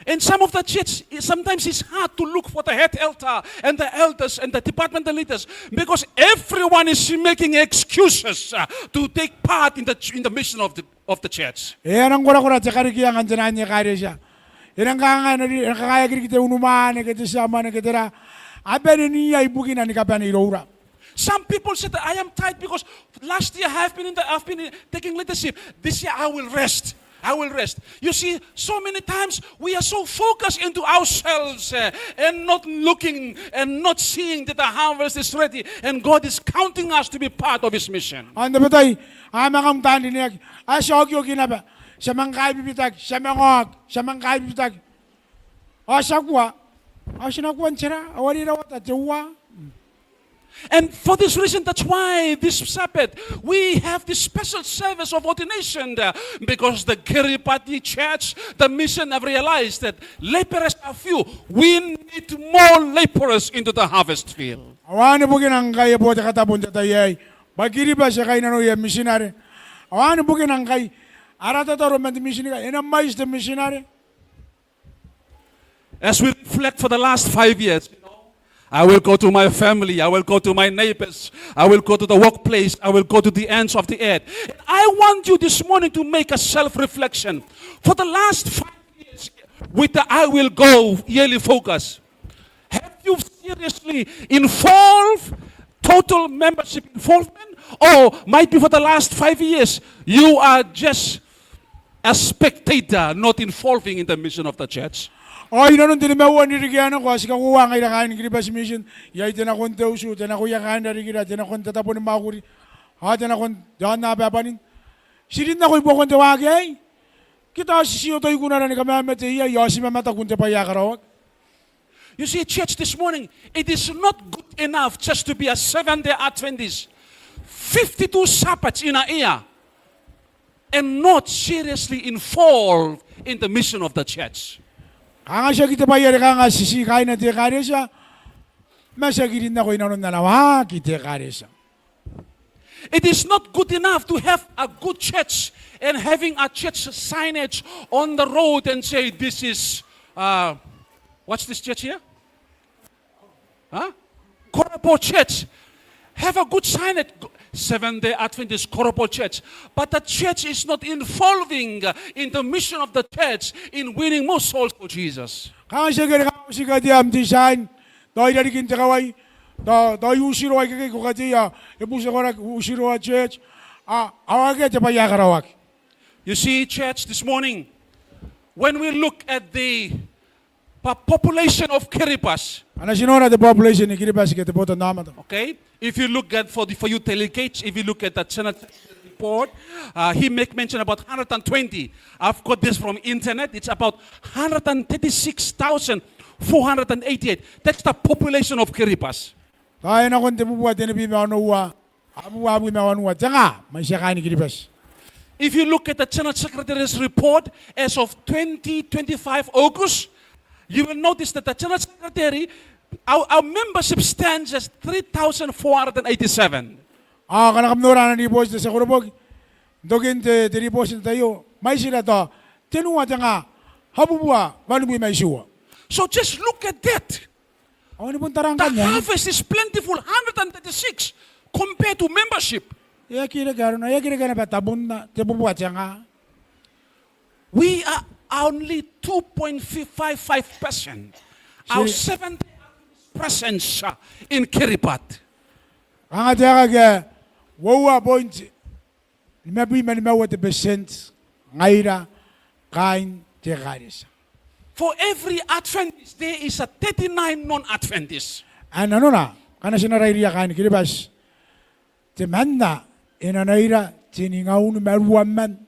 In some of the church, sometimes it's hard to look for the head elder and the elders and the departmental leaders because everyone is making excuses to take part in the mission of the church. Yan ang kura tsakari kaya ang janan niya kaya siya. Yan ang kakaya kita unuman kita sama kita. Abe niya ibukin na ni kapan irora. Some people said that I am tired because last year I've been taking leadership. This year I will rest. You see, so many times we are so focused into ourselves and not looking and not seeing that the harvest is ready and God is counting us to be part of His mission. Anda betay, amang tani niya. Asog yo kinaba. Sa mangkay bibitag, sa mangkay bibitag. Asagwa. Asinakwan sira. Awali rawat at jawa. And for this reason, that's why this Sabbath, we have this special service of ordination because the Kiribati church, the mission have realized that laborers are few. We need more laborers into the harvest field. Awani bugin ang kaya po katabon tatayay. Bagiri ba siya kay nanoy missionary? Awani bugin ang kay arata to roman missionary. Enamais the missionary. As we reflect for the last 5 years, I will go to my family, I will go to my neighbors, I will go to the workplace, I will go to the ends of the earth. And I want you this morning to make a self-reflection. For the last 5 years, with the I will go yearly focus, have you seriously involved total membership involvement? Or might be for the last 5 years, you are just a spectator, not involving in the mission of the church? Ay, nanon din mawa ni Rigiano ko, asika kuwa ngay nakain ni Kiribas Mission, yay tinakon teusu, tinakon yakan na Rigira, tinakon tatapon ng makuri, ha, tinakon, dahan na papanin. Sirit na ko ibukon tawagi ay. Kita sisiyo tayo kuna na ni kamamet iya, yasi mamata kunte pa yakarawag. You see, church, this morning, it is not good enough just to be a Seventh-day Adventist, 52 Sabbaths in a year, and not seriously involved in the mission of the church. Kanga siya kita pa yari kanga sisi kain na tiya kare siya, masagirin na ko inanon na nawa, kita kare siya. It is not good enough to have a good church and having a church signage on the road and say, this is, what's this church here? Huh? Koropo Church. Have a good signage, Seventh-day Adventist Koropo Church. But the church is not involving in the mission of the church in winning more souls for Jesus. Kanga siya kaya kanga siya kaya am design, dahil dari kinta kawai, dahil usiro ay kaya kukatiya, ipusa ko na usiro a church, awag kaya pa yakarawag. You see, church, this morning, when we look at the population of Kiribati, Ano sinona the population ni Kiribati kita po naman to. okay, if you look at for you delegates, if you look at the Senate report, he make mention about 120. I've got this from internet. It's about 136,488. That's the population of Kiribati. Tayo na kung timubuhat din na bimawanuwa, abu bimawanuwa, tanga, may siya kain ni Kiribati. If you look at the Senate Secretary's report as of 2025 August, you will notice that the General Secretary, our membership stands as 3,487. Kanakamnura na ni boss sa kurubog, dogin te boss tayo, may sila to, tinuwa tanga, habubuwa, manubi may suwa. So just look at that. Ano pong tarang The kanya? harvest is plentiful, 136 compared to membership. Yakira ba tabun na, tibubuwa tanga. We are only 2.55%. Our 70% presence in Kiribati. Ang ataka ke, wawa point, limabi manimawa te percent, ngaira, kain, tekaris. For every Adventist, there is a 39 non-Adventists. Ano na, kana sinarayriya kain Kiribati, te manna, inanaira, tiningaun maruaman.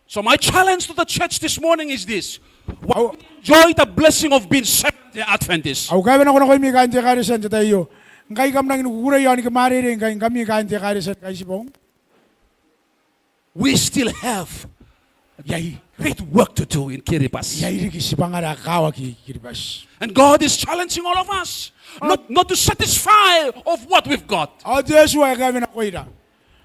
So my challenge to the church this morning is this. Enjoy the blessing of being Seventh-day Adventist. Au kaya na ko na kayo may kain tekarisan sa tayo. Ngay kam nang inukura yan, kamari rin, kaya kami kain tekarisan kayo sipong. We still have great work to do in Kiribati. Yay, rin kisipang nga kawa ki Kiribati. And God is challenging all of us not to satisfy of what we've got. O Jesu ay kami na kuya.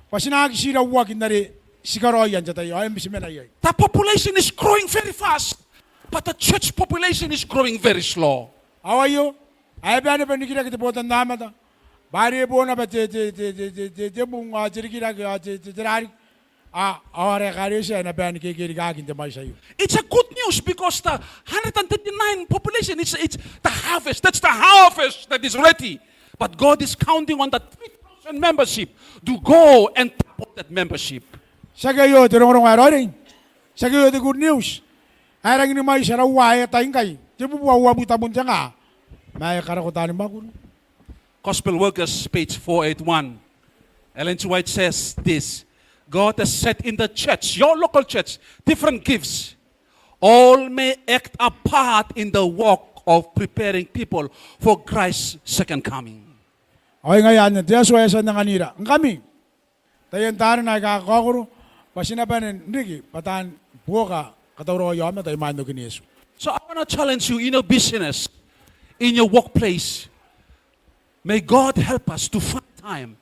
Pasinakisira wakin na rin, sigaro yan sa tayo, ayun bisimen ay. The population is growing very fast, but the church population is growing very slow. Awayo, ay ba na ba nikira kita po tanda ta? Bari po na ba te mong jirikira jirari? Aware kare siya na ba nikikiri kakin te may sayo. It's a good news because the 139 population, it's the harvest. That's the harvest that is ready. But God is counting on the 3,000 membership to go and tap on that membership. Sa kayo, tinurong araw rin. Sa kayo, the good news. Arang ni may sarawaya tayong kay. Di mo buwa mo tabon siya nga. May karakutan mo ako. Gospel Workers, page 481. Ellen G. White says this. God has set in the church, your local church, different gifts. All may act a part in the work of preparing people for Christ's second coming. Okay ngayon, tiya suwesa ng kanira. Ang kami, tayo tayo na kakakuro, pasinapan Ricky, patan buka, katawro kayo kami, tayo mando kini Yesu. So I want to challenge you in your business, in your workplace. May God help us to find time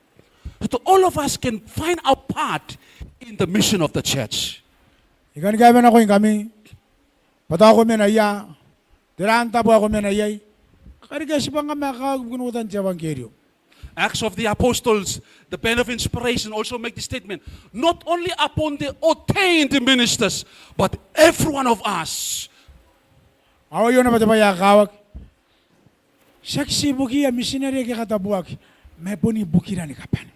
so all of us can find our part in the mission of the church. Ikan kami na ko yung kami, pata ako menaya, tiranta po ako menayay, karika si pang kami kakagunutan siya bang keryo. Acts of the Apostles, the pen of inspiration also make the statement, not only upon the ordained ministers, but every one of us. Awa yun na ba tayo kawag? Saksi buki ya missionary kaya katabuak, may puni buki na ni kapan.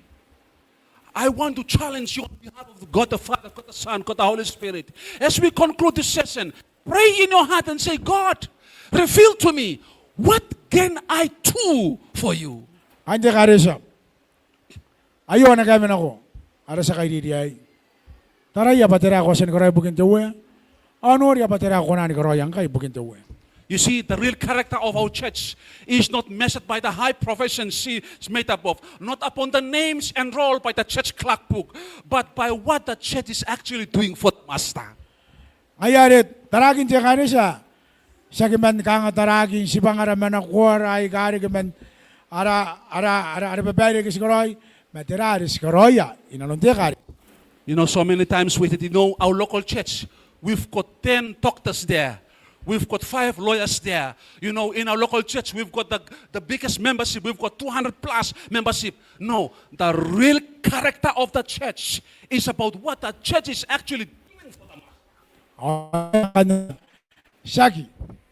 I want to challenge you on behalf of God the Father, God the Son, God the Holy Spirit. As we conclude this session, Pray in your heart and say, God, reveal to me, what can I do for you? Anje karesa. Ayo na kami nako. Ara sa kay ay. Tara ya patera ko sen koray bukin tuwe. Ano ya patera ko na ni koray ang kay bukin tuwe. You see, the real character of our church is not measured by the high profession she is made up of, not upon the names enrolled by the church clock book, but by what the church is actually doing for the master. Ayarit, taragin siya karesa. Sa kiman kanga taragin si bangaraman na kuwara ay kari kiman ara babay si koray. Materari si koray ya. Inalunti kari. You know, so many times with it, our local church, we've got 10 doctors there. We've got 5 lawyers there. In our local church, we've got the biggest membership. We've got 200 plus membership. No, the real character of the church is about what the church is actually doing for them. Saki,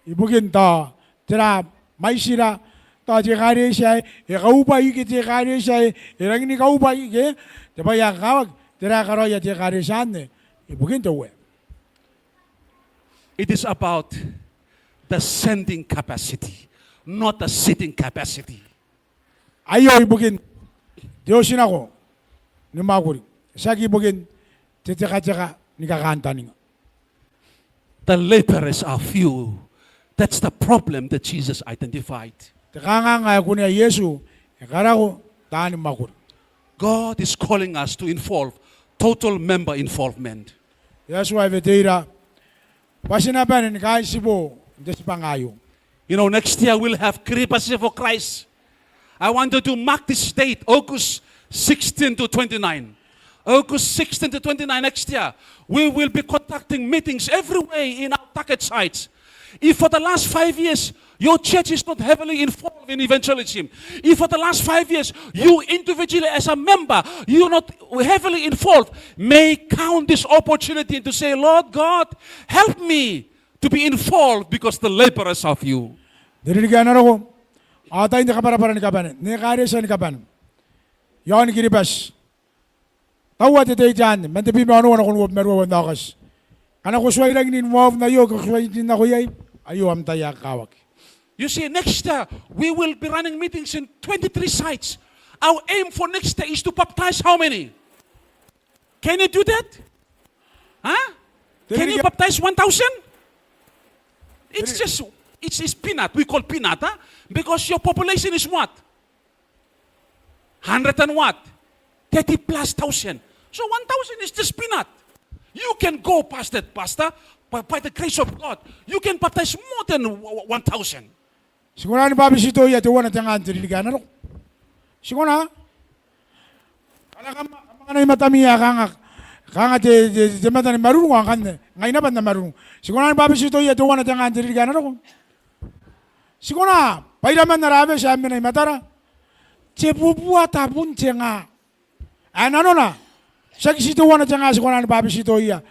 ibugin to, tira, may sila, to jekari siya, ikaupa iki jekari siya, irang ni kaupa iki, diba yang kawag, tira karoya jekari siya, ibugin to we. It is about the sending capacity, not the sitting capacity. Ayo ibugin, Diyosin ako, ni Makuri. Saki ibugin, titaka-taka, ni kakanta niya. The laborers are few. That's the problem that Jesus identified. Teka nga kunya Yesu, ikara ko, taan ni Makuri. God is calling us to involve total member involvement. Yesu ay vetera, pasinapan ni kahit sibo, hindi si pangayo. Next year we'll have Kripasi for Christ. I wanted to mark this date, August 16 to 29. August 16 to 29 next year, we will be conducting meetings everywhere in our target sites. If for the last 5 years, your church is not heavily involved in evangelism, if for the last 5 years, you individually as a member, you're not heavily involved, may count this opportunity to say, Lord God, help me to be involved because the laborers of you. Diridigan na ako, atay ni kapara-para ni kapanan, ni kare sa ni kapanan. Yon kiribas. Tawat ito dyan, mantipi mo ano kung wab meron na akas. Kana ko sway lang ninwaw na yo, kung sway din ako yay, ayo am tayo kawak. You see, next year, we will be running meetings in 23 sites. Our aim for next year is to baptize how many? Can you do that? Huh? Can you baptize 1,000? It's peanut. We call peanut, huh? Because your population is what? 100 and what? 30 plus thousand. So 1,000 is just peanut. You can go past that, Pastor, by the grace of God. You can baptize more than 1,000. Siguro ni Babi Sito ya tuwa na tangan diridigan na ako. Siguro na. Kala ka mga na matamiya kanga te mata ni marunong ang kan. Ngayon na ba na marunong? Siguro ni Babi Sito ya tuwa na tangan diridigan na ako. Siguro na. Pailaman na rabe siya amin na matara. Cebubuat tabun cenga. Ano na? Sa kisituwa na cenga siguro ni Babi Sito ya.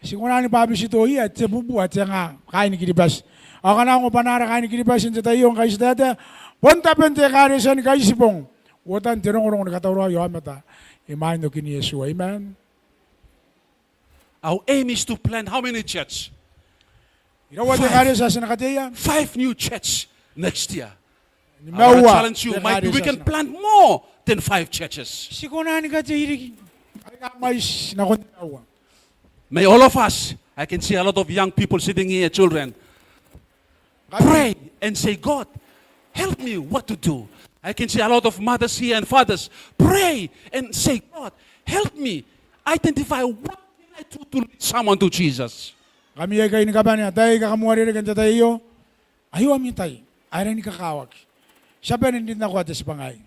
Siguro ni Babi Sito ya cebubuat cenga kain ni kiribas. Ako na ako panara kain ni kiribas yung tayo yung kaisa dati. Punta pente kare sa ni kaisipong. Watan tinong ni katawra yo mata. Imahin no kini Yesu. Amen. Our aim is to plant how many churches? Irawa te kare sa sinakateya. 5 new churches next year. I Mawa. want to challenge you. Maybe we can plant more than 5 churches. Siguro ni katiri. Ay ka mais na kontawa. May all of us, I can see a lot of young people sitting here, children, pray and say, God, help me what to do. I can see a lot of mothers here and fathers pray and say, God, help me identify what can I do to lead someone to Jesus. Kami ay kayo ni kabanya. Tayo kakamuari rin kanta tayo. Ayaw amin tayo. Ayaw ni kakawag. Sabi rin din ako at sa pangay.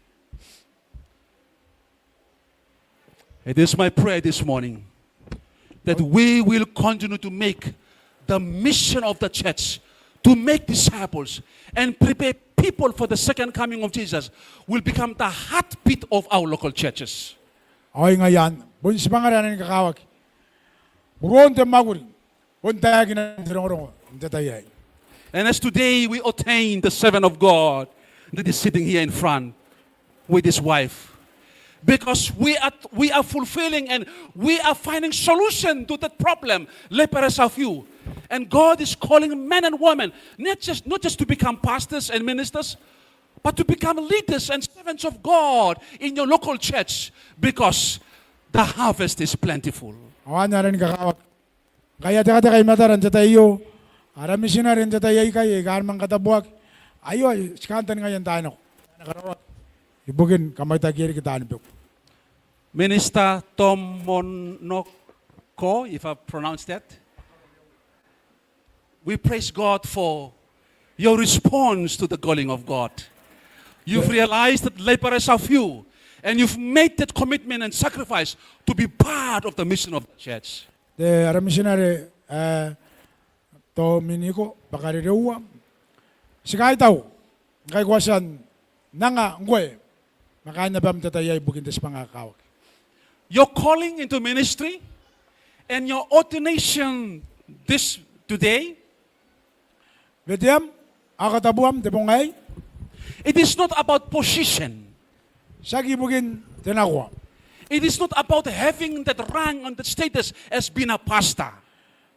It is my prayer this morning that we will continue to make the mission of the church to make disciples and prepare people for the second coming of Jesus will become the heartbeat of our local churches. Okay ngayon. Bunsi pangaran ni kakawag. Buron te maguri. Punta na tinong hindi tayo. And as today we ordain the servant of God that is sitting here in front with his wife. Because we are fulfilling and we are finding solution to that problem. Laborers of you. And God is calling men and women not just to become pastors and ministers, but to become leaders and servants of God in your local church, because the harvest is plentiful. Awanya rin kakawak. Kaya teka kay mataran sa tayo. Ara missionary sa tayo kay karmang katabuak. Ayo skantan ngayon tayo. Nakarawak. Ibugin kamay tagiri kita anipok. Minister Tomonoko, if I pronounced that, we praise God for your response to the calling of God. You've realized that laborers are few, and you've made that commitment and sacrifice to be part of the mission of the church. The ara missionary to miniko bakari rewa. Sikay tao. Kay kwasan nanga ngwe. Makanya bam tataya ibugin des pangakawak. Your calling into ministry and your ordination this today, Betiam akatabuam te pongay. it is not about position. Sagi ibugin tinakwa. It is not about having that rank and that status as being a pastor.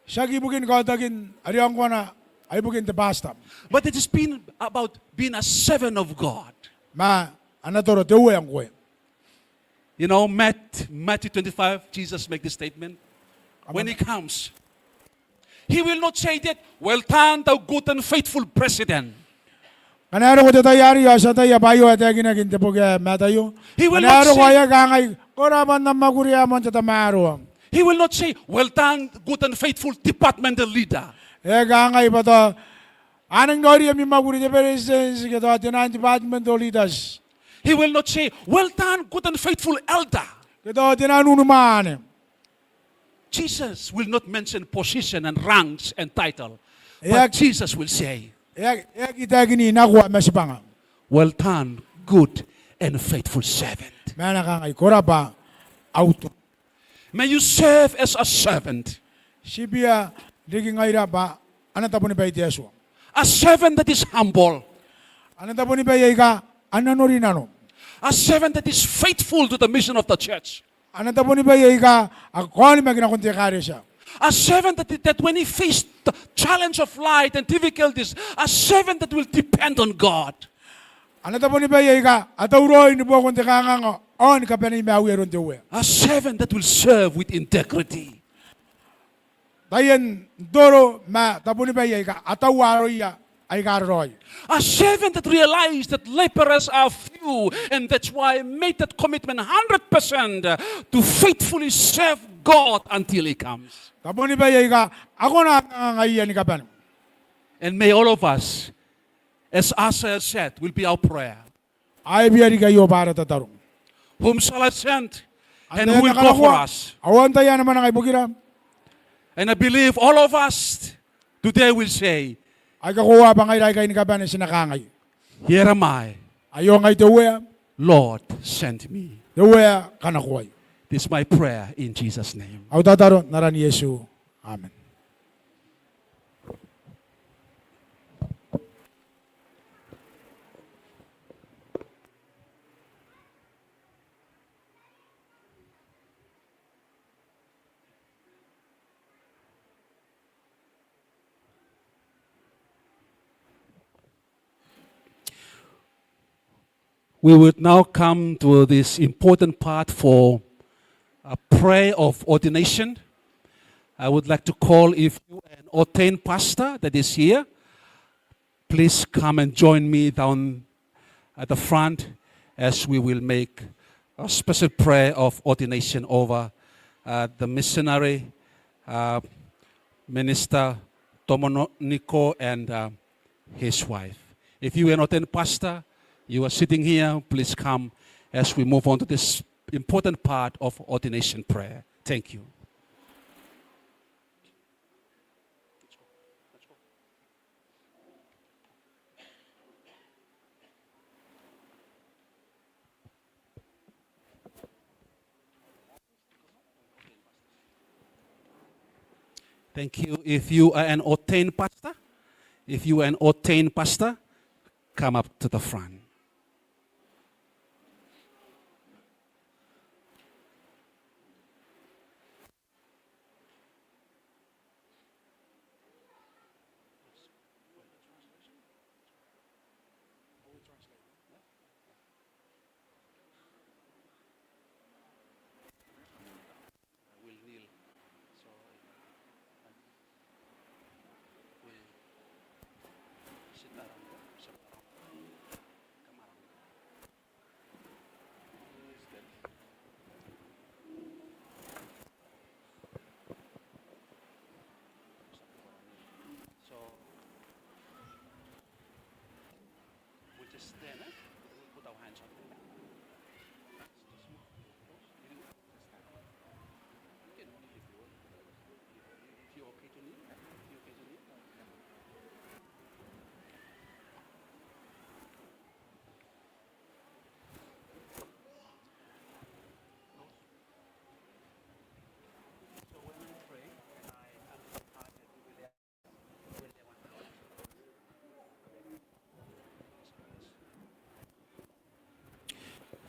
Sagi ibugin ko tagin ariang ko na ay ibugin te basta. But it has been about being a servant of God. Ma anatoro te uwe ang kwe. You know, Matthew 25, Jesus make this statement. When he comes, he will not say that, well done, thou good and faithful president. Kanaro ko te tayari sa tayo bayo at ginagin te puga matayo. He will not Kanaro ko say- ay kangay koraban na maguriamon sa tamaro. He will not say, well done, good and faithful departmental leader. Kangay pa to. Anong nori ami maguri te presidents ke to tinan department leaders. He will not say, well done, good and faithful elder. Ke to tinan unuman. Jesus will not mention position and ranks and title. Yeah. But Jesus will say, Kita gini nakwa masipanga. well done, good and faithful servant. Mana kangay koraba auto. May you serve as a servant. Sibia diging ayra ba anata po ni ba itiaso. A servant that is humble. Anata po ni ba ka anano rin ano. A servant that is faithful to the mission of the church. Anata po ni ba ka ako ni magina kunti kare siya. A servant that when he faced the challenge of light and difficulties, a servant that will depend on God. Anata po ni ba ka atawroy ni po kunti kangang on ka pa ni mawiron te uwe. A servant that will serve with integrity. Tayen doro ma tapo ni ba ka atawaroy ya ay karoy. A servant that realized that laborers are few, and that's why I made that commitment 100% to faithfully serve God until he comes. Tapo ni ba ka ako na ngayon ni kapan. And may all of us, as Asa said, will be our prayer. Ay biyari kayo para tatarong. Whom shall I send? And who will go for us? Awan tayo naman ang ibugiram. And I believe all of us today will say, Ay kakuha pa ngay kay ni kapan sinakangay. here am I, Ayo ngay te uwe. Lord, send me. Te uwe kanakuhay. This is my prayer in Jesus' name. Au tataro naran Yesu. Amen. We would now come to this important part for a prayer of ordination. I would like to call, if you an ordained pastor that is here, please come and join me down at the front as we will make a special prayer of ordination over the missionary minister Tomoniko and his wife. If you are an ordained pastor, you are sitting here, please come as we move on to this important part of ordination prayer. Thank you. Thank you. If you are an ordained pastor, come up to the front.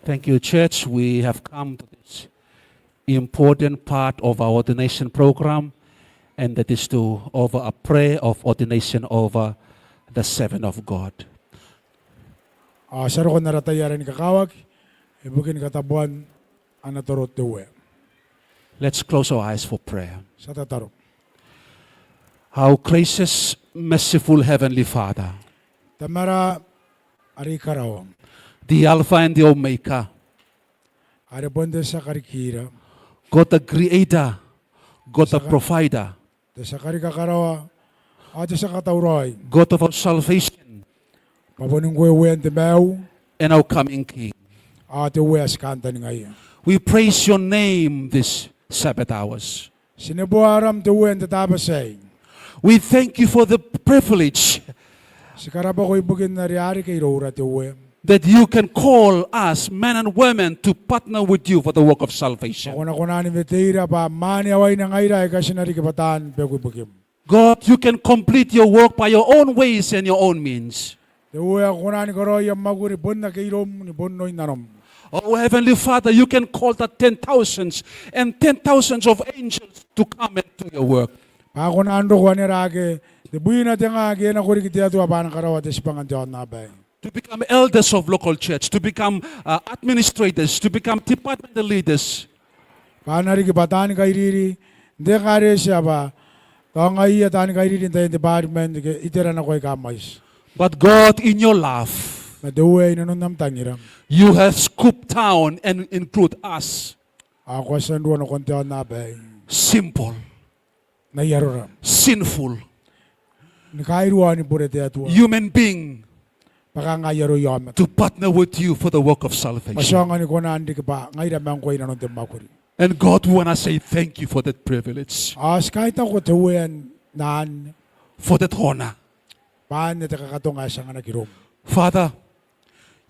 Thank you, church. We have come to this important part of our ordination program, and that is to offer a prayer of ordination over the servant of God. Saro ko naratayaran ni kakawag, ibukin katabuan, anatorot tuwe. Let's close our eyes for prayer. Sa tataro. Our gracious, merciful Heavenly Father, Tamara, ari karaw. the Alpha and the Omega, Ari bonde sa karikira. God the Creator, God the Provider, Sa karikakarawa, ate sa katauroy. God of our salvation, Papunong wewe ang timaw, and our coming King. ate we as kanta ni ngayon. We praise your name this Sabbath hours. Sinabuaram tuwe ang tatabasay. We thank you for the privilege Si karaba ko ibukin na riyari kay Rora tuwe. that you can call us, men and women, to partner with you for the work of salvation. Ako na kunani metira pa mani away na ngayon kasi narikibatan pego ibukim. God, you can complete your work by your own ways and your own means. Tuwe ako kunani karo yung maguri bon na kay Rom ni bonnoy nanom. Oh, Heavenly Father, you can call the 10,000s and 10,000s of angels to come and do your work. Ako na ando ko ni rage. Dibuyin natin nga kaya na kuri kitiya tuwa pa ng karawa tes pangantiyan na ba. To become elders of local church, to become administrators, to become departmental leaders. Panarikibatan kay riri. Hindi kare siya ba. Tawang ay atan kay riri tayo department itira na ko kamais. But God, in your love, Maduwe na nun namtangiram. you have scooped down and include us. Ako sa nduwa na kontiyan na ba. Simple, Nayaroram. sinful, Nikairuan ni burete atuwa. human being Baka ngayaro yamat. to partner with you for the work of salvation. Masyanga ni ko na hindi ka pa. Ngayon naman ko na nun timakuri. And God, we want to say thank you for that privilege, As kahit ako tuwian naan. for that honor. Paan na takakatunga siya nga nagirom. Father,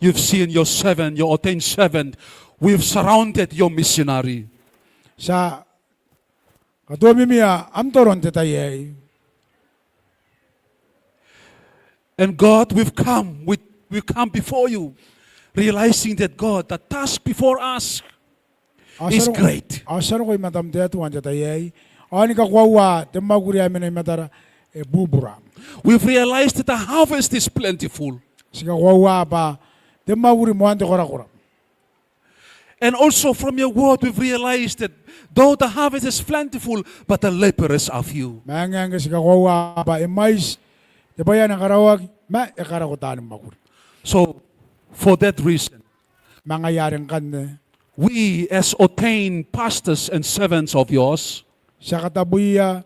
you've seen your servant, your ordained servant. We've surrounded your missionary. Sa katuwa mimiya, amtoron tetayay. And God, we've come before you, realizing that God, the task before us is great. Asaro ko'y matamte tuwan tetayay. Ani ka kwawa, temaguri amin ay matara, bubura. We've realized that the harvest is plentiful. Sika kwawa pa, temaguri mo ante kora. And also from your word, we've realized that though the harvest is plentiful, but the laborers are few. Mayang ka sika kwawa pa, imais, tebayan ang karawag, ekarakutan ng maguri. So, for that reason, Mangayaring kan, we as ordained pastors and servants of yours, sa katabuya,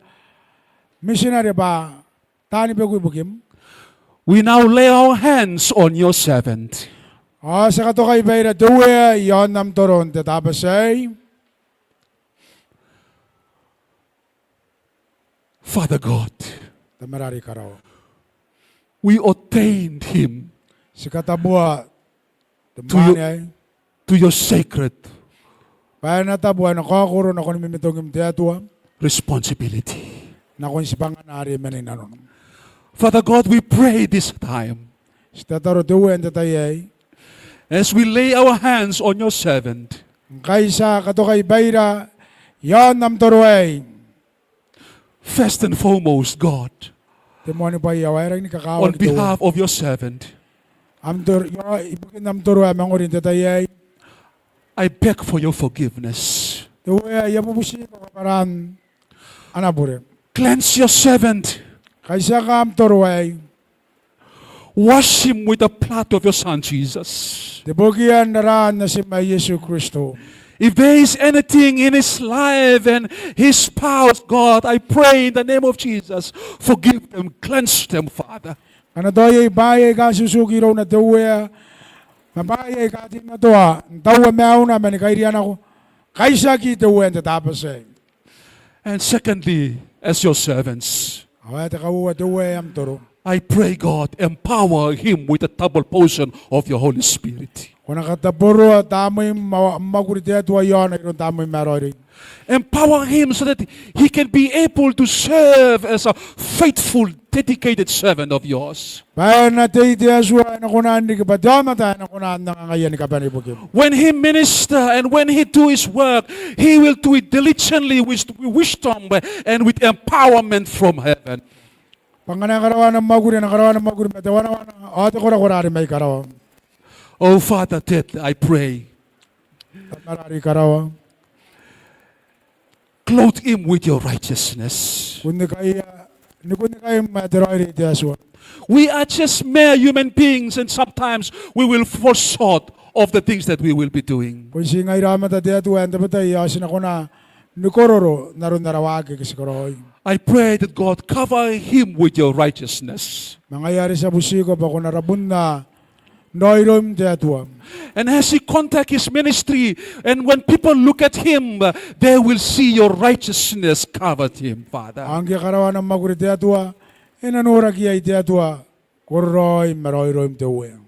missionary ba, tani pa ko'y bukim? we now lay our hands on your servant. Sa kato kay Bayra Duwe, yon nam toron, tatabasay. Father God, Tamarari karaw. we ordained him Si katabuha, To tumani ay, to your sacred Paya natabuha, nakakuro na kung mimitong imtiatuwa, responsibility. na kung si panganari manin nanon. Father God, we pray this time Si tataro Duwe, ang tatayay, as we lay our hands on your servant. kaysa kato kay Bayra, yon nam toroy. First and foremost, God, Timoni pa iyawairang ni on kakawag Duwe. behalf of your servant, Ibukin nam toroy, mangurin tatayay. I beg for your forgiveness. Duwe, yapupusin ko kaparan, anapure. Cleanse your servant. Kaysa ka am toroy, Wash him with the blood of your son, Jesus. Dibugian naran na si May Yesu Kristo. If there is anything in his life and his spouse, God, I pray in the name of Jesus, forgive them, cleanse them, Father. Ano doy baye ka susugi raw na tuwe. Mabaye ka din na tuwa. Tawa meaw na manikairian ako. Kaysa ki tuwe ang tatapos eh. And secondly, as your servants, Away ta kawuwa tuwe am toro. I pray, God, empower him with a double portion of your Holy Spirit. Kuna katapuro tamoy magurite atua yon iron tamoy marori. Empower him so that he can be able to serve as a faithful, dedicated servant of yours. Bayan na teite asua na kunan ni kapadama ta na kunan na ngayon ni kapani bukim. When he minister and when he do his work, he will do it diligently with wisdom and with empowerment from heaven. Pangana karawan ng maguri matawana wana ate kora korari may karawan. Oh, Father, that I pray, Marari karawan. clothe him with your righteousness. Kundi kaya materoi ite asua. We are just mere human beings, and sometimes we will fall short of the things that we will be doing. Kung si ngai rama ta te atua ente patay yasin ako na nukororo naron narawagi kasi koroi. I pray that God cover him with your righteousness. Mangayari sa busiko pa kung narabun na noirom te atua. And as he contact his ministry, and when people look at him, they will see your righteousness covered him, Father. Ang karawan ng maguri te atua, inanura kiya ite atua, koroi maroirom te uwe.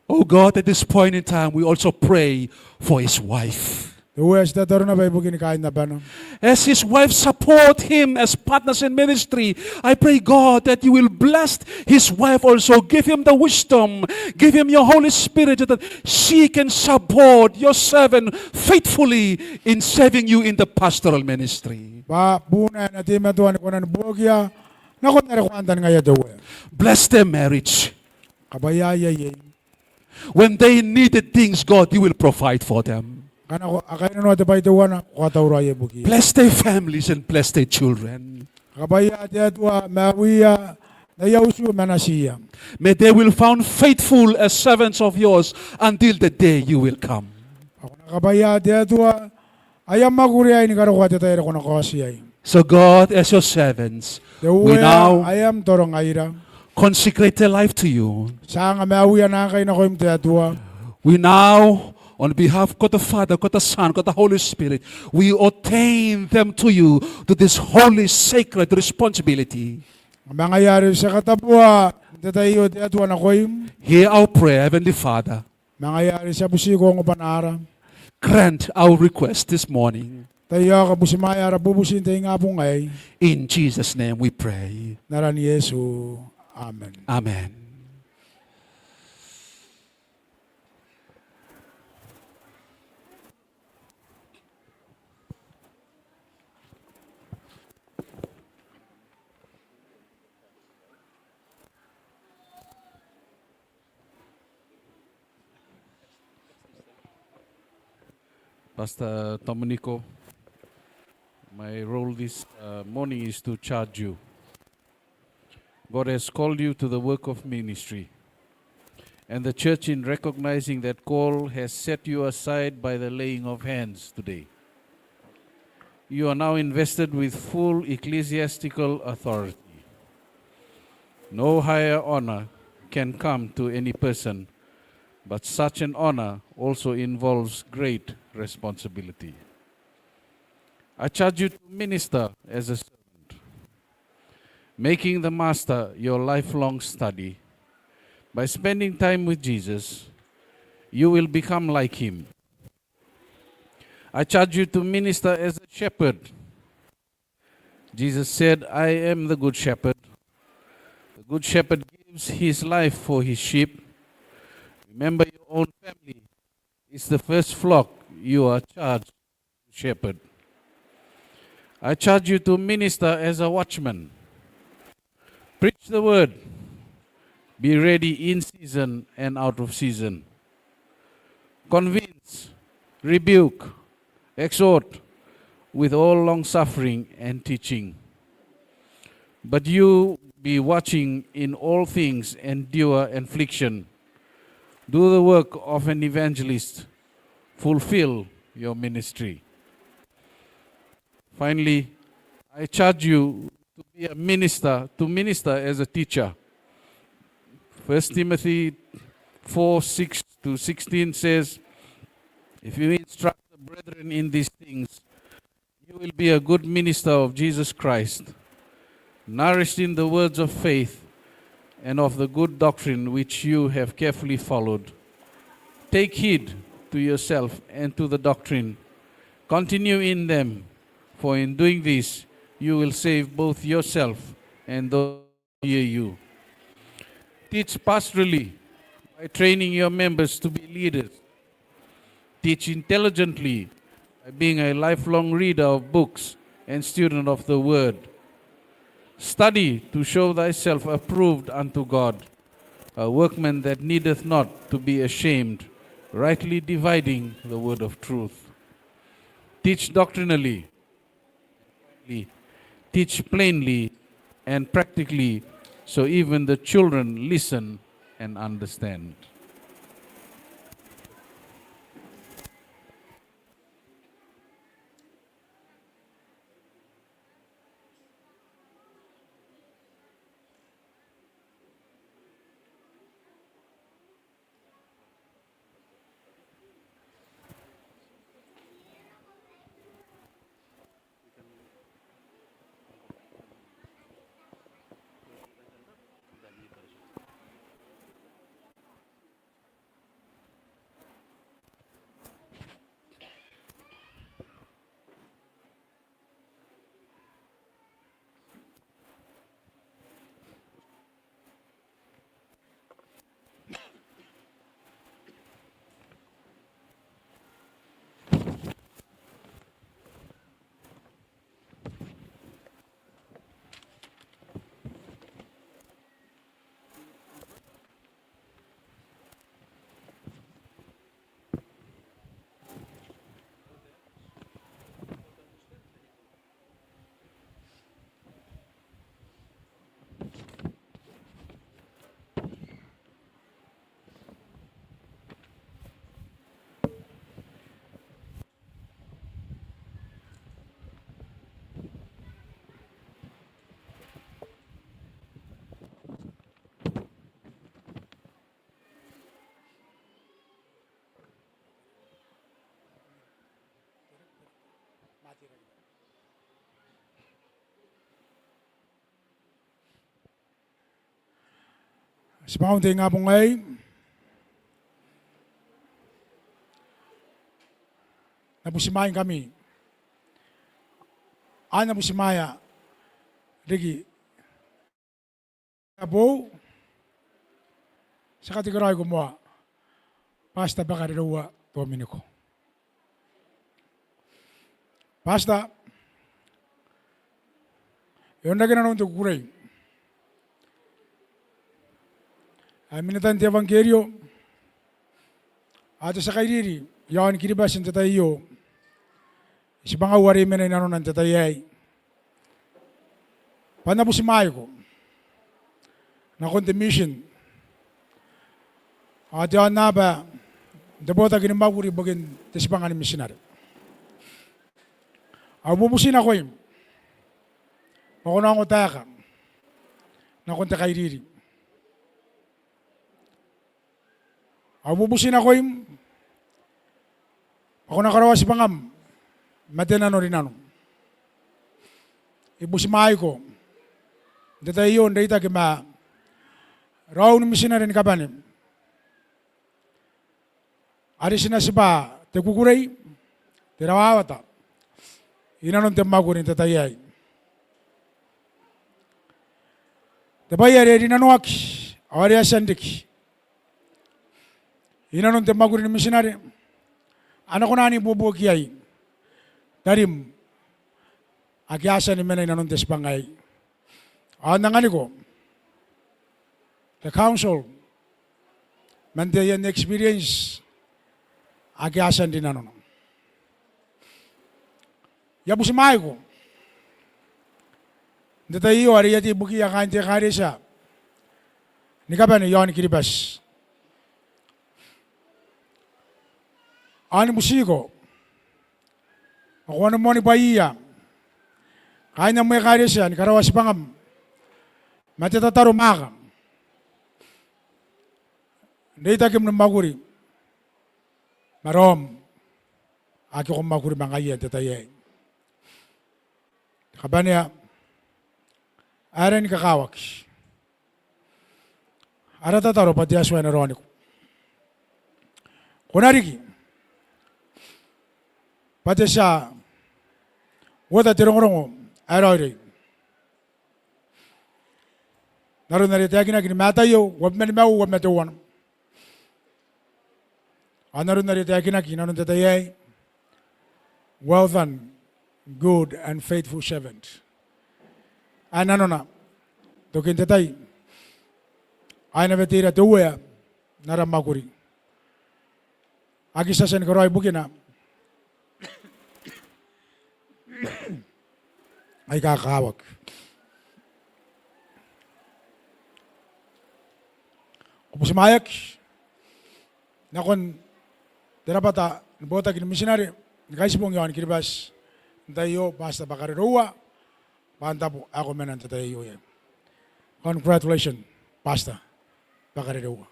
Oh God, at this point in time, we also pray for his wife. Te uwe sa taro na ba ibukin kain na ba no? As his wife support him as partners in ministry, I pray, God, that you will bless his wife also. Give him the wisdom. Give him your Holy Spirit that she can support your servant faithfully in serving you in the pastoral ministry. Ba buna na tima tuan ko nan buogya, nakon na rekwantan ngaya te uwe. Bless their marriage. Kabayaya ye. When they needed things, God, you will provide for them. Kana ko akay no te pai te wana ko taura ye buki. Bless their families and bless their children. Kabaya te atua mawiya na yausu manasiya. May they will found faithful as servants of yours until the day you will come. Ako na kabaya te atua ayam maguri ay ni karo ko te tayo ko na kasi ay. So God, as your servants, Te we uwe now ayam torong ayra. consecrate their life to you. Sa nga mawiya na kay na ko te atua. We now, on behalf of God the Father, God the Son, God the Holy Spirit, we ordain them to you to this holy, sacred responsibility. Mangayari sa katapua te tayo te atua na koim. Hear our prayer, Heavenly Father. Mangayari sa busiko ng panara. Grant our request this morning. Tayo ka busimaya ra bubusin tayo nga pong ay. In Jesus' name we pray. Naran Yesu. Amen. Amen. Pastor Domenico, my role this morning is to charge you. God has called you to the work of ministry. And the church, in recognizing that call, has set you aside by the laying of hands today. You are now invested with full ecclesiastical authority. No higher honor can come to any person, but such an honor also involves great responsibility. I charge you to minister as a servant, making the Master your lifelong study. By spending time with Jesus, you will become like him. I charge you to minister as a shepherd. Jesus said, I am the good shepherd. The good shepherd gives his life for his sheep. Remember, your own family is the first flock you are charged to shepherd. I charge you to minister as a watchman. Preach the word. Be ready in season and out of season. Convince, rebuke, exhort with all long suffering and teaching. But you be watching in all things, endure affliction. Do the work of an evangelist. Fulfill your ministry. Finally, I charge you to be a minister, to minister as a teacher. 1 Timothy 4:6-16 says, if you instruct the brethren in these things, you will be a good minister of Jesus Christ, nourished in the words of faith and of the good doctrine which you have carefully followed. Take heed to yourself and to the doctrine. Continue in them, for in doing this you will save both yourself and those who hear you. Teach pastorally by training your members to be leaders. Teach intelligently by being a lifelong reader of books and student of the Word. Study to show thyself approved unto God, a workman that needeth not to be ashamed, rightly dividing the word of truth. Teach doctrinally, teach plainly and practically, so even the children listen and understand. Semounting nga po ngayon, nabusimayin kami. Nabusimaya, Rigi, Abo, sa katikaray ko mo, Pasta Bakarilawa, Dominico. Pasta, yun na gano'n ito kuray. Aminatan ti Evangelio, ato sa kairiri, yawan kiribas yung tatayo, isibang awari menay nanon ang tatayay. Panabusimayo ko, na contamination, at yawan na ba, dabota ginamaguri bagin tisibang ani missionary. Abubusin ako yun, makunang ko taka, na konta kairiri. Abubusin ako yung ako nakarawa si pangam matinano rin ano. Ibusimahay ko. Dito yun, dito kima raw ni missionary ni kapanim. Ari sinasiba, te kukuray, te rawawata. Inanon te magurin te tayay. Te bayari rin anuak, awari asandik. Inanon te magurin ni missionary. Anak ko na ni bubuo kiyay. Darim, agyasa ni menay nanon te spangay. Nangani ko, the council, mandayan experience, agyasan din nanon. Yabusimay ko. Datayo, ariyati buki akante karisa. Nikaban yon kiribas. Ani musiko. Ako ano mo ni Bahia. Kaya na mo yung karisa, ni karawas pangam. Matitataro maka. Hindi takim ng maguri. Marom. Aki kong maguri mangayan, tatayay. Kabanya, aran kakawak. aratataro pati aswa na roniku. Kunariki. Pati sa wata tirong-rongo aroy. Naroon na rin tayo kini matayo, wab na limaw, wab na tuwan. Naroon na rin tayo kini naroon tayo well done, good and faithful servant. Ano na, tokin tatay, ay na betira tuwa naramakuri. Agi sa sen karoy bukina, ay kakawag. Kung sumayak, nakon, terapata, nabota kini missionary, nakaisipong yun, kiribas, tayo, basta bakariruwa, panta po, ako menan tayo yan. Congratulations, basta, bakariruwa.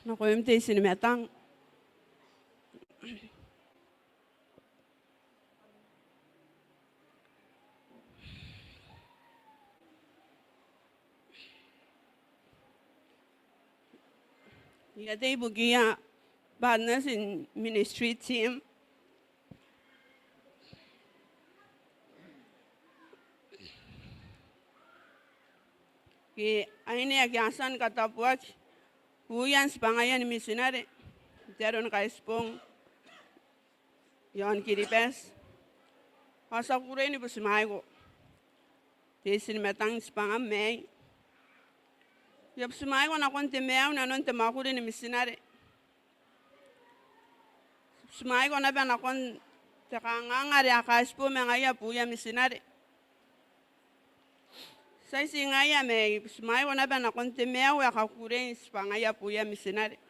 Naku yung tayo sinimetang. Iya tayo bugiya partners in ministry team. Ki ayini agyasan katapuat. Puyan sepangayan missionary, jaron kaispong, yon kiripes, asa kure ni busmaigo, tesin metang sepangam mei, ya busmaigo na konte mei na non te makure ni missionary, busmaigo na ba na kon te kangangari akaispo mengaya puya missionary. Saya singaya me semai wana bana konte mea wa kakure spangaya puya missionary.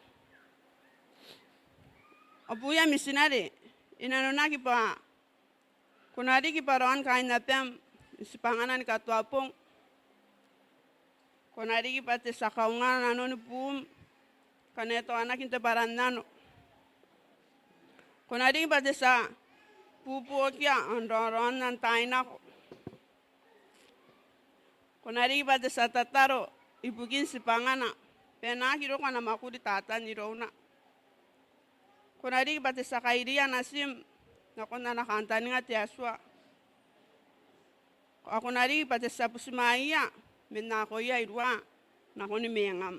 Apuya missionary inanona ki pa kunari ki paron kain na pem spanganan ka tuapong kunari ki pate sakaungan nanon pum kaneto anak inte paranano. Kunari ki pate sa pupu kia andoron nan tainako. Kunari pada sa tataro, ibugin si pangana, penakiro ka na makuri tata ni Rona. Kunari pada sa kairia nasim, nakon na nakanta nga tiaswa. Ako nari pada sa pusmaya, menako ya irwa, nakon ni mengam.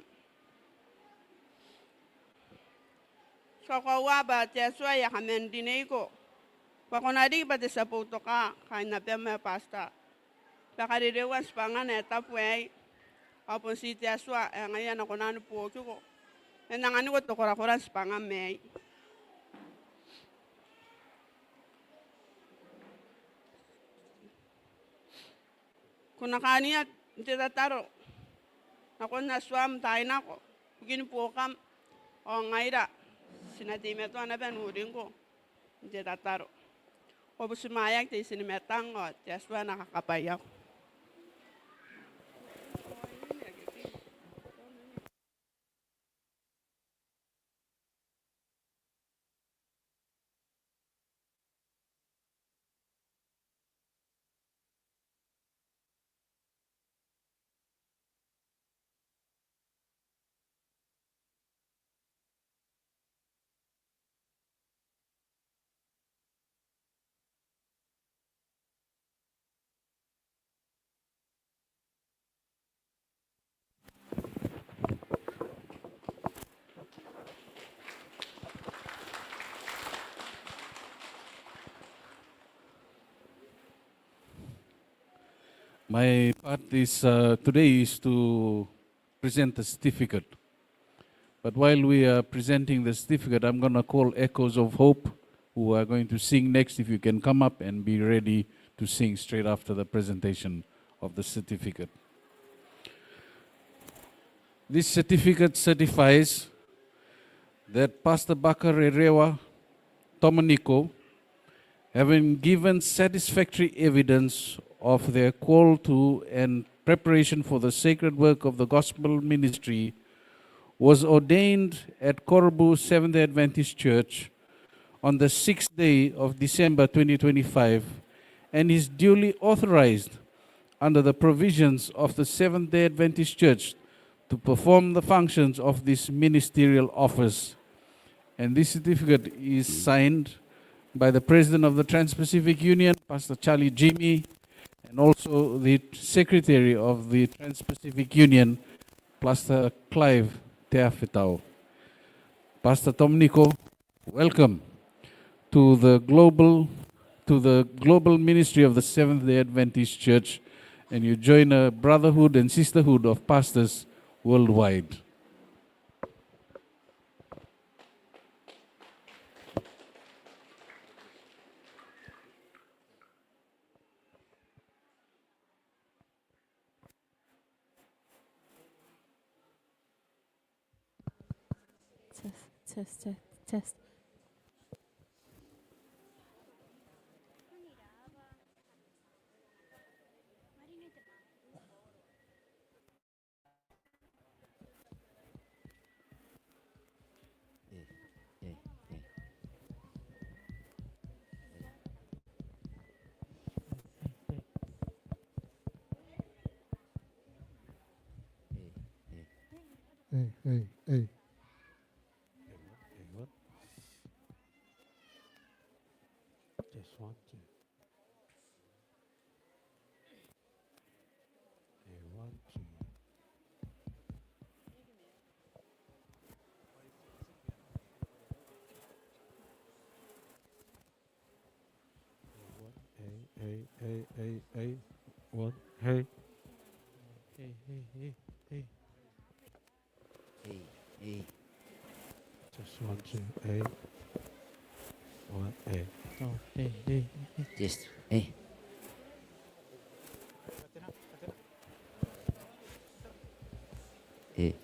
So kawa ba tiaswa ya kamen dineko. Pakunari pada sa putoka, kain na pema pasta. Pakarirewan sepangan etapway apun si tiaswa ngayon ako nanu po ko nangani ko tokora-koran sepangan may kunakaniya titataro ako naswam tayo nako begini po kam o ngaira sinatimeto na ben huring ko titataro o busumayak tayo sinimetang o tiaswa nakakapayak. My part is today is to present the certificate. But while we are presenting the certificate, I'm going to call Echoes of Hope, who are going to sing next. If you can come up and be ready to sing straight after the presentation of the certificate. This certificate certifies that Pastor Bakar Erewa Tomaniko, having given satisfactory evidence of their call to and preparation for the sacred work of the gospel ministry, was ordained at Corbu Seventh-day Adventist Church on the 6th day of December 2025 and is duly authorized under the provisions of the Seventh-day Adventist Church to perform the functions of this ministerial office. And this certificate is signed by the President of the Trans-Pacific Union, Pastor Charlie Jimmy, and also the Secretary of the Trans-Pacific Union, Pastor Clive Teafetau. Pastor Tom Nico, welcome to the global ministry of the Seventh-day Adventist Church, and you join a brotherhood and sisterhood of pastors worldwide. Test, test, test. Hey. Just want to. They want to. Hey. What? Hey. Hey. Hey. Just want to. Hey. What? Hey. Oh, hey. Just, hey. Hey.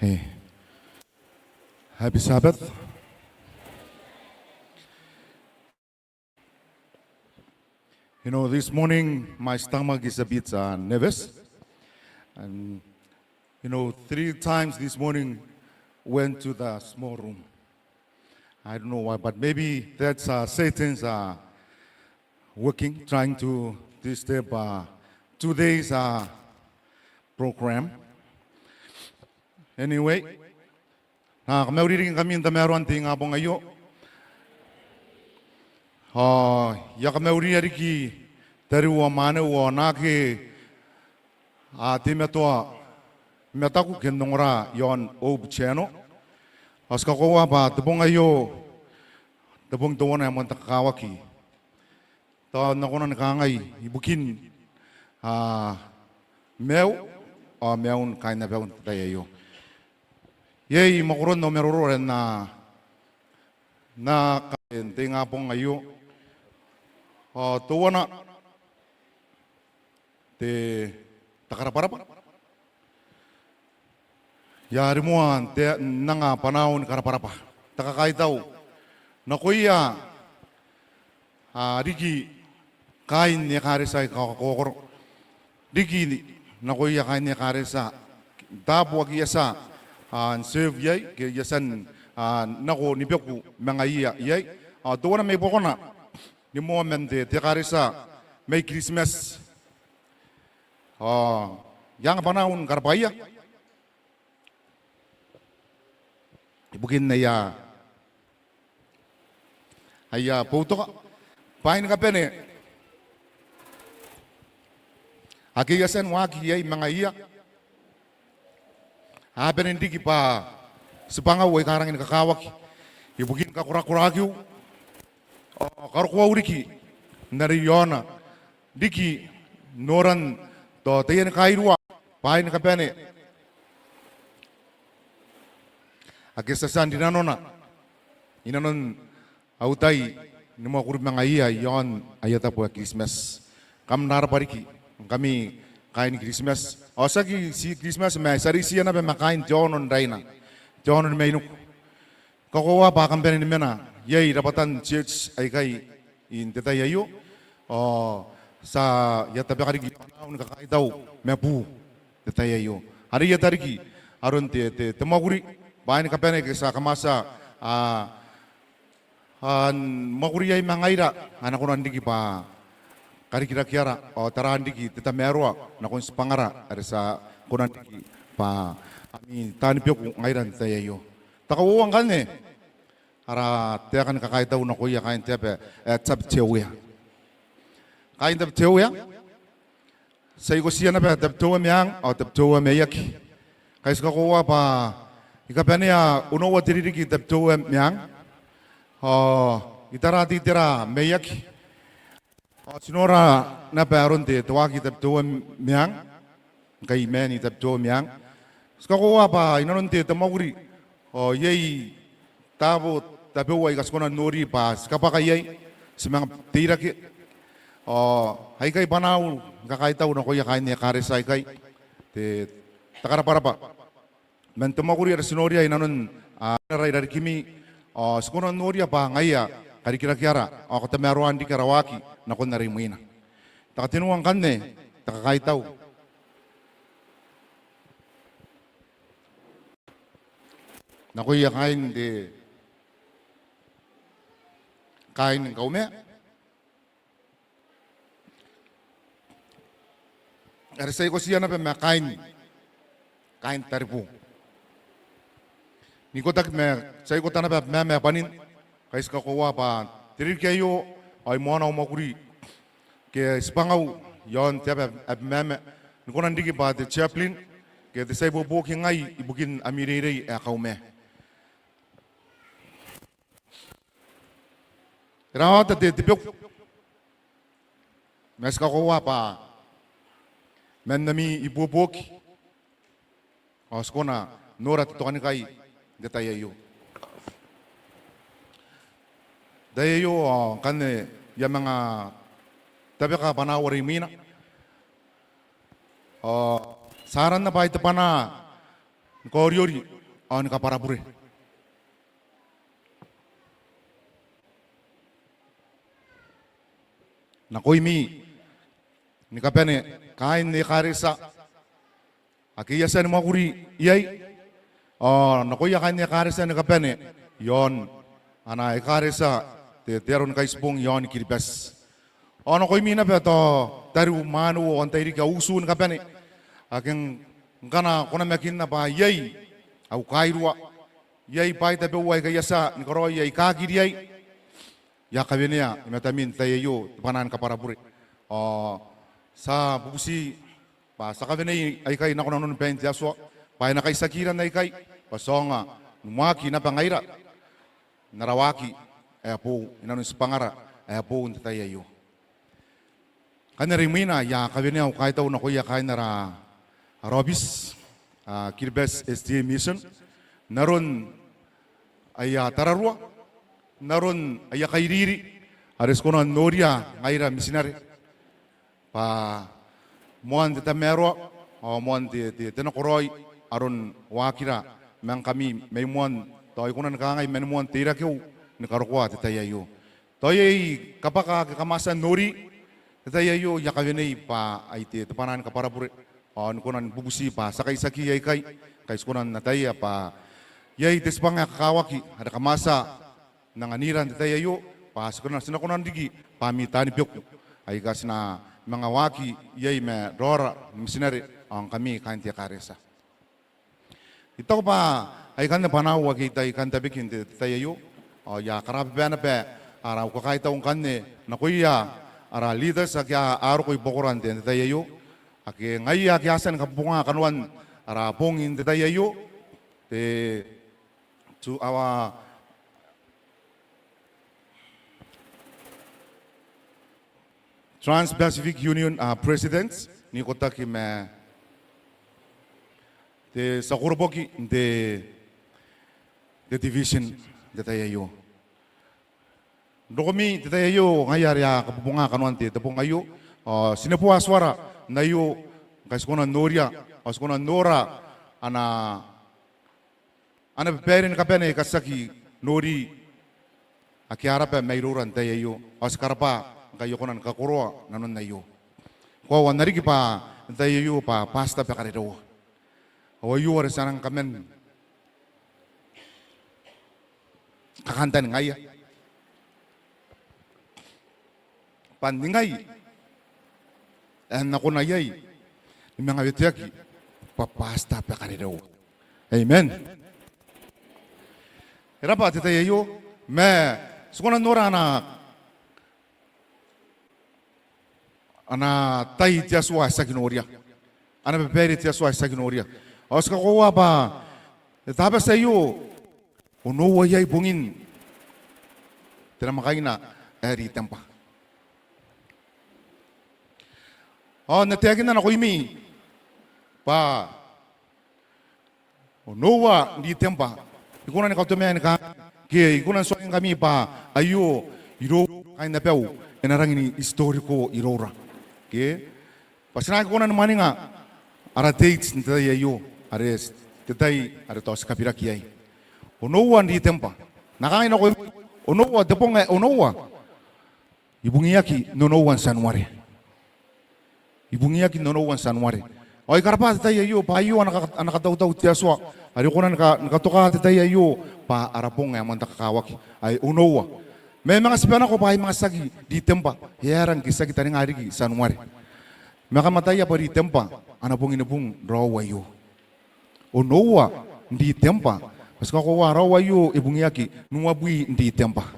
Hey, happy Sabbath. You know, this morning my stomach is a bit nervous. And, you know, 3 times this morning went to the small room. I don't know why, but maybe that's Satan's working, trying to disturb 2 days program. Anyway, kamauriring kami ang meron ting abong ayo. Ya kamauri ariki taruwa mane wa nake timetua metaku kendongra yon ob cheno. Aska ko ba tabong ayo tabong tuwan ay mon takawaki. Ta nakunan kangay ibukin mew mewn kain na mewn tayo. Yay makuron no meruruan na kain tinga pong ayo tuwana te takaraparapa yari muan te nanga panahon karaparapa takakaitaw na kuya riki kain ni karisa kakakokor riki na kuya kain ni karisa tapo agiyasa serve yay ke yasan nako ni beku mga yay tuwa na may pokona ni mo mente te karisa may Christmas yang panahon karpaya ibukin na ya aya puto ka pain ka pene akiyasan waki yay mga iya Hapen hindi pa sepangaw ay karangin kakawak ibukin ka kurakuragyo karukuwa uriki nariyona diki noran to tayan kairwa pain ka pene akisasan dinanona inanon autai ni mo kurip mga iya yon ayata po Christmas kam narapariki kami kain Christmas. Osagi si Christmas may sari siya na ba makain John on Raina. John on Maynuk. Kakuha pa kampen ni mena. Yay rapatan church ay kay in tetayayo. Sa yatabi karigi panahon kakaitaw mepu tetayayo. Hari yatariki aron te temaguri bain kapene sa kamasa maguri ay mangaira anak ko nandiki pa kari kira-kira tarandiki teta merwa na kun pangara sa kunandiki pa ami tanipyo kung ngairan tayo takawang kan ara tekan kakaitaw na kuya kain tepe tsab tewya kain tab tewya sa iko siya na pa tab tewa miyang tab tewa meyak kais kakuwa pa ikapene uno wa tiririki tab tewa miyang itara titira meyak Sinora na peron te tuwagi tab tuwa miyang kay meni tab tuwa miyang skakuwa pa inanon te tamaguri yay tabo tabewa ikaskona nori pa skapakayay si mga tira ki hay kay panaw kakaitaw na kuya kain niya karesay kay te takarapara pa men tamaguri ar sinori ay inanon naray dari kimi skona nori pa ngaya kari kira-kira ako tameruan di karawaki na kun narimuina. Takatinuang kanne, takakaitaw. Nakuya kain di kain ng kaume. Arisay ko siya na pa kain taripu. Nikotak say ko tanap me panin kais kakuha pa tirir kayo ay mwana umakuri ke spangaw yon tiap meme niko nandiki pa the chaplain ke the say bobo ki ngai ibukin amirere kaume Rawat te tipok. Mes ka ko pa. Men nami ibubok. Oskona nora to kanikai detayayo. Dayo kan ya mga tabi ka panawari mina. Saran na pa ito pa na koryori ang kaparapure. Nakoy mi ni kapene kain ni karisa akiyasan mo kuri iyay nakoy kain ni karisa ni kapene yon ana karisa te teron kay spong yon kiribes nakoy mi na beto taru manu on tairi ka usun kapene aking kana kona makin na pa iyay au kairua iyay pa ita bewai kayasa ni koro iyay kagiri iyay ya kabenia imatamin tayo panan kaparapure sa bubusi pa sa kabenia ay kay nakuno nun penti aso pa na kay sakiran ay kay pasonga numaki na pangaira narawaki ay po inanun sa pangara ay po tayo kanarimina ya kabenia kay taw na kuya kay nara Robis Kirbes STA mission naron ay tararwa naron ay kairiri ares kono noria ngaira misinare pa moan de tamero o moan de tenokoroy aron wakira mang kami may moan toy kono nakangay men moan tira keu ni karokwa tetayayo toy kapaka kamasan nori tetayayo yakavene pa ay tepanan kaparapure on konan bubusi pa sakay saki ay kay konan nataya pa yay despanga kakawaki ada kamasa nanganiran tayo pas konan sinakonan digi pamitani pyok ay kas na mga waki yay me rora misinari ang kami kanti karesa ito pa ay kan panaw wagi tay kan tabikin tayo ya karab bana pe araw ko kay taong kanne nakuya ara leaders akya aro koy bokoran tayo ake ngaya kiasan kapunga kanwan ara pongin tayo te to our Trans-Pacific Union presidents ni kota ki me de sakurboki de division de tayo dokomi de tayo ngayar ya kapunga kanwan te tapong ayo sinapuwa swara nayo kaskona noria kaskona nora ana perin kapene kasaki nori akiara pe mairuran tayo oskarpa kayo konan kakuro nanon nayo ko wanari pa tayo pa pasta pe karero o yu are sanang kamen kakantan ngaya pandingay nako na yay mga bitiyaki pa pasta pe karero amen Rapa tayo me sukuna nora ana tai tiaswa saginoria ana beberi tiaswa saginoria oska ko pa taba sayo uno wayay bungin tinamakaina eri tempa natagin na ko imi pa uno wa di tempa ikunan ni kautumen ka ke ikunan so kami pa ayo iro kain na peu enarang ini historiko irora ke pasina ko na mani nga ara dates nita yayo ares tetay ara tos kapira kiyay unowa di tempa nakain ako unowa depong unowa ibungiyaki nonowan sanware ibungiyaki nonowan sanware oy karpa tetay yayo pa ayo anak taw tiaswa ari ko na nakatuka tayo pa arapong nga manta kakawak ay unowa. May mga sipana ko pa ay mga sagi di tempa. Yarang kisagi tani nga rigi sanwari. Makamataya pa di tempa. Anapong inapong rawayo. Unowa di tempa. Pas ko rawayo ibungyaki nuwabui di tempa.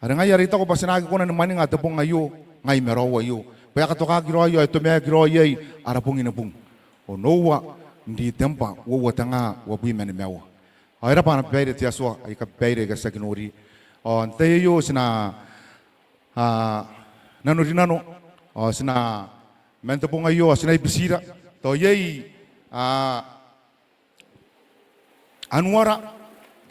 Ada nga yarita ko pa sinagi ko na naman nga tapong ngayo ngay merawayo. Kaya katuka giroyo ay tumaya giroyo ay arapong inapong. Unowa di tempa wo watanga wo bui mene mewa aira pana pere tiaswa ai ka pere ga sakinori tayo sina nano rinano sina mento po ngayon sina ibisira to yay anuara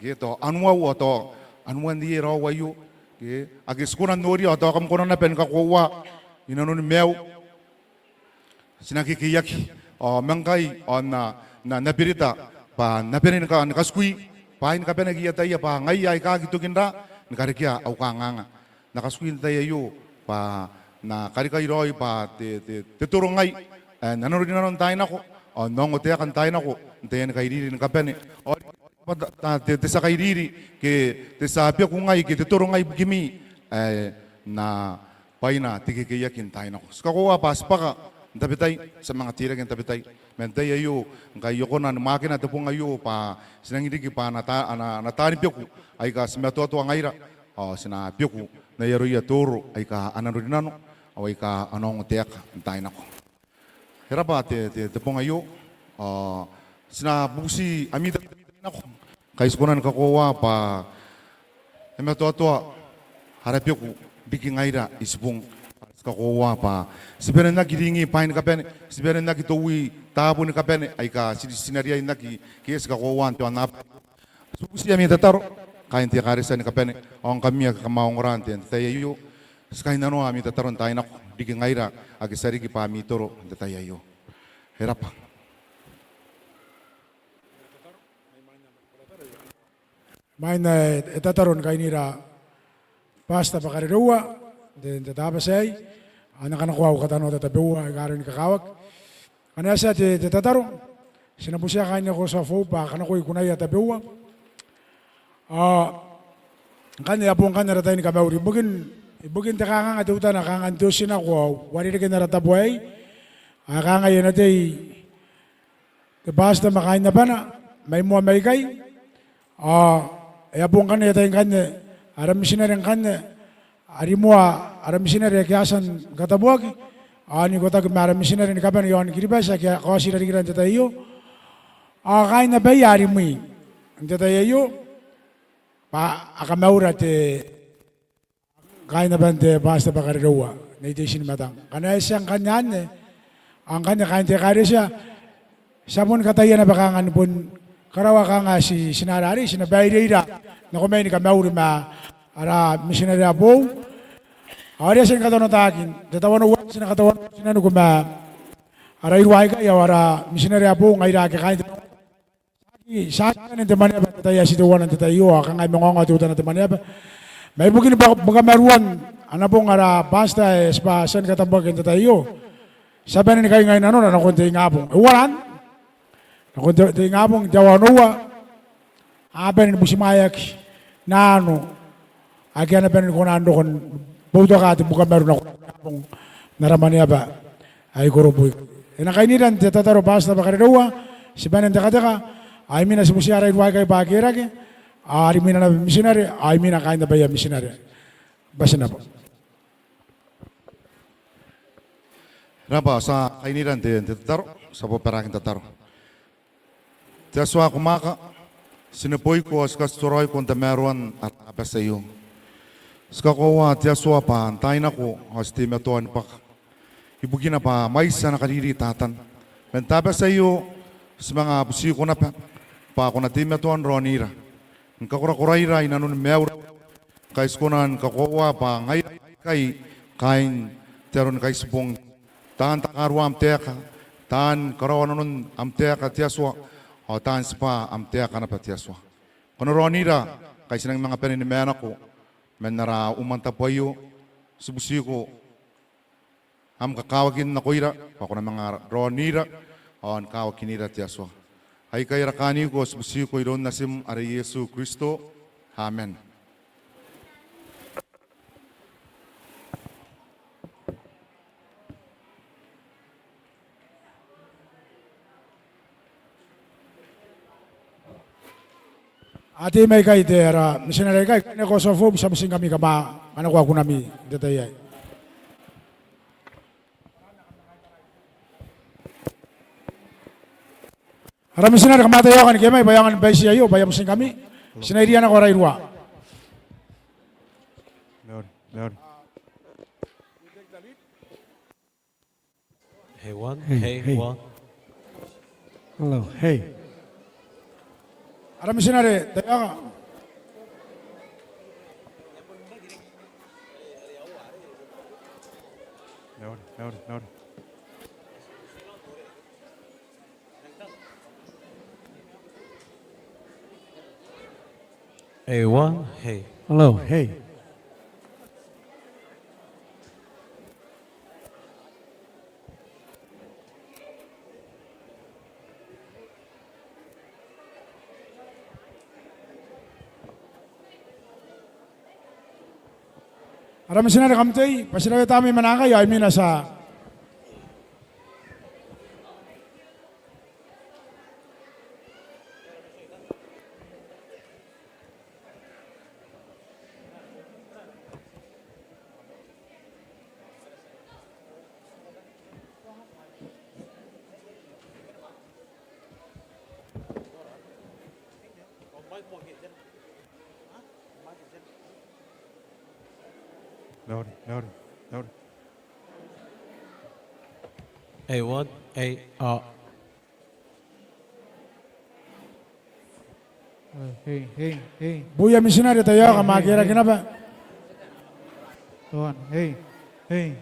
gitu anuwa to anuan di rawayo ke agis kunan nori to kam kunan na pen kakuwa inano ni meu sinakikiyaki mangkai na napirita pa napirin ka nakaskui pahin ka penagi tayo pa ngai ay ka gitu kinda nakarikia au kanganga nakaskuin tayo pa na karikai roi pa te turungai nanoro dinaron tayo nako nongo te kan tayo nako tayo nakairiri nakapene te sa kairiri ke te sa apia kungai ke te turungai gimi na paina tikikiyakin tayo nako skakuwa pas paka tapitay sa mga tirag ng tapitay mentay ayo kayo ko na makina te pong ayo pa sinangirigi pa natani piyo ay ka simeto ang aira sina piyo na yaro ya toro ay ka anarodinano ay ka anong tiyak tayo nako hirapa te pong ayo sina busi amida nako kay skunan kakuwa pa simeto harapyo ko biking aira isipong kakuwa pa siberen na giringi pain kapen siberen na gitowi tabu ni kapen ay ka sinaria na kis kakuwa to anap susi ami tataro kain ti karisa ni kapen ang kami kamaongran ti tayo sky nano ami tataron tayo na digi ngaira agi sarigi pa mi toro tayo herap main tataron kainira pasta pakarewa den tatabasay anak-anak ko katano tatabewa garin kakawak kana sa te tataro sinabusya kanya ko sa fopa kana ko ikunay tabewa kanya apong kanya ratay ni kabauri bugin takanga atuta na kang antusin ako wari na kinaratabuay akanga yun natay basta makain na ba na may mua may kay apong kanya tayo kanya aram sinarang kanya arimua aram sinare kiasan katabuag ani kota kumara sinare ni kapan yon kiribasa kya kasi dari kiran tatayo kain na bay arimui tatayo pa akamaura te kain na bante basta bakariwa na ito sinimatang kana siyang kanyan ang kanya kain te kare siya sabon kataya na bakangan pun karawa ka nga si sinarari sinabay ira na kumain ni kamaura ma ara missionary abo Arya sin katawa na takin tatawan uwan sin katawan sinan ko ma ara irway ka ya ara missionary abo ngai ra ka kain sa kan teman ba tataya si tuwan tatayo ka ngai mongonga tutan teman ba may bugin ba maruan ana pong ara basta spa san katambag tatayo sabi ni kayo ngayon ano na kunti ngabong walan na kunti ngabong jawanuwa aben busimayak na ano agyan na ben ko nando kon buto ka ati bukan meron ako naraman niya ba ay kuruboy nakainiran tataro basta bakariwa si banan taka ay mina si musiara iway kay bagirag ari mina na missionary ay mina kain na baya missionary basta na po Raba sa kainiran tataro sa poperakin tataro Tiaswa kumaka sinapoy ko as kastoroy kung tameron at apes sa iyo Skakowa tiaswa pa antay na ko hasti metuan pa ibugin na pa may sa nakaliri tatan mentabe sa iyo sa mga busi ko na pa ako na timetuan ronira nkakura-kuraira inanon mewra kay skunan kakowa pa ngay kay kain teron kay sibong tan takarwa am teka tan karawan nun am teka tiaswa o tan spa am teka na pa tiaswa kono ronira kay sinang mga peninimena ko menara umanta payo subusiko am kakawagin na koira ako na mga ronira on kawakinira tiaswa ay kay rakani ko subusiko iron nasim are Yesu Kristo amen Ati may kay tera, missionary kay kanya ko sa fob sa bising kami kama ano ko ako nami detay. Ara missionary kamata yo kan kemay bayangan bay siya yo bayam sing kami. Sinairian ako rairwa. Lord. Hey, one. Hey, Hey, hey. one. Hello, hey. Ara missionary, tayo ka. Lord, Lord, Lord. Hey, one. Hey. Hello, hey. Ara missionary kamtay, pasirayo tami manakay, I mean sa Lord, Lord, Lord. Hey, one. Hey, hey, hey, hey. Buya missionary tayo ka, makira kinaba. Tuan, hey, hey.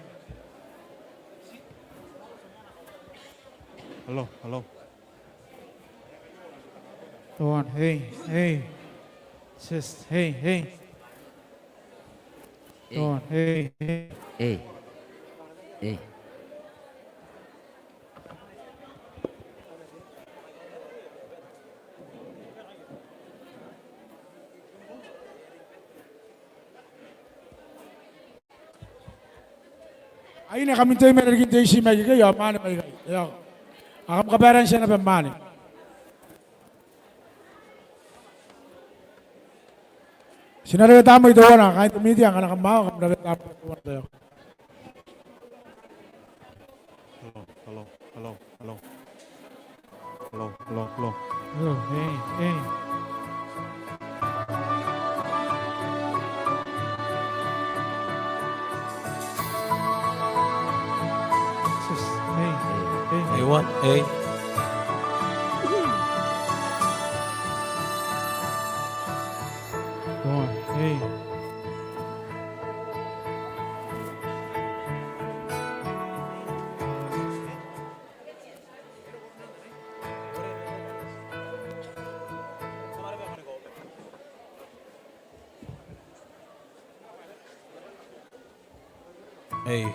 Hello, hello. Tuan, hey, hey. Just, hey, hey. Tuan, hey, hey. Hey. Hey. Ay na kami tayo may naging tayo si Maggie kayo, mani may kayo. Akam kabaran siya na pamani. Sinarayo tamo ito na, kahit tumiti ang anak kamaw, kami narayo tamo ito na tayo. Hello, hello, hello, hello. Hello, hello, hello. Oh, hey, hey. Just, hey, hey. hey, one. Hey. Tuan, hey. Hey.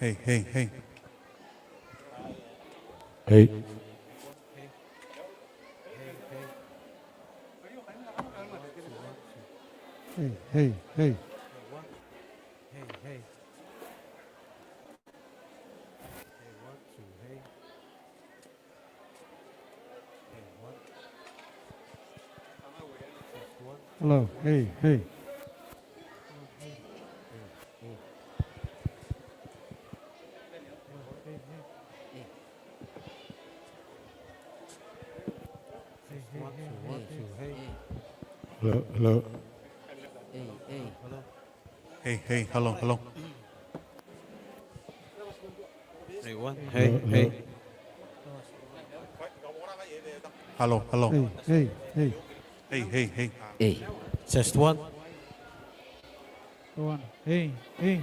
Hey, hey, hey. Hey. Hey, hey, hey. Hey, hey. Hey, one, two, hey. Hey, one. Just one. Hello, hey, hey. One, two, hey. Hello, hello. Hey, hey. Hey, hey, hello, hello. Hey, one. Hey, hey. Hello, hello. Hey, hey, hey. Hey, hey, hey. Hey. Just one. Tuan, hey, hey.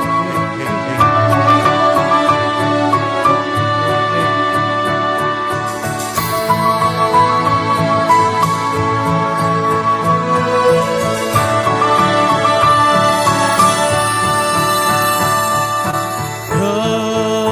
Hey, hey, hey. God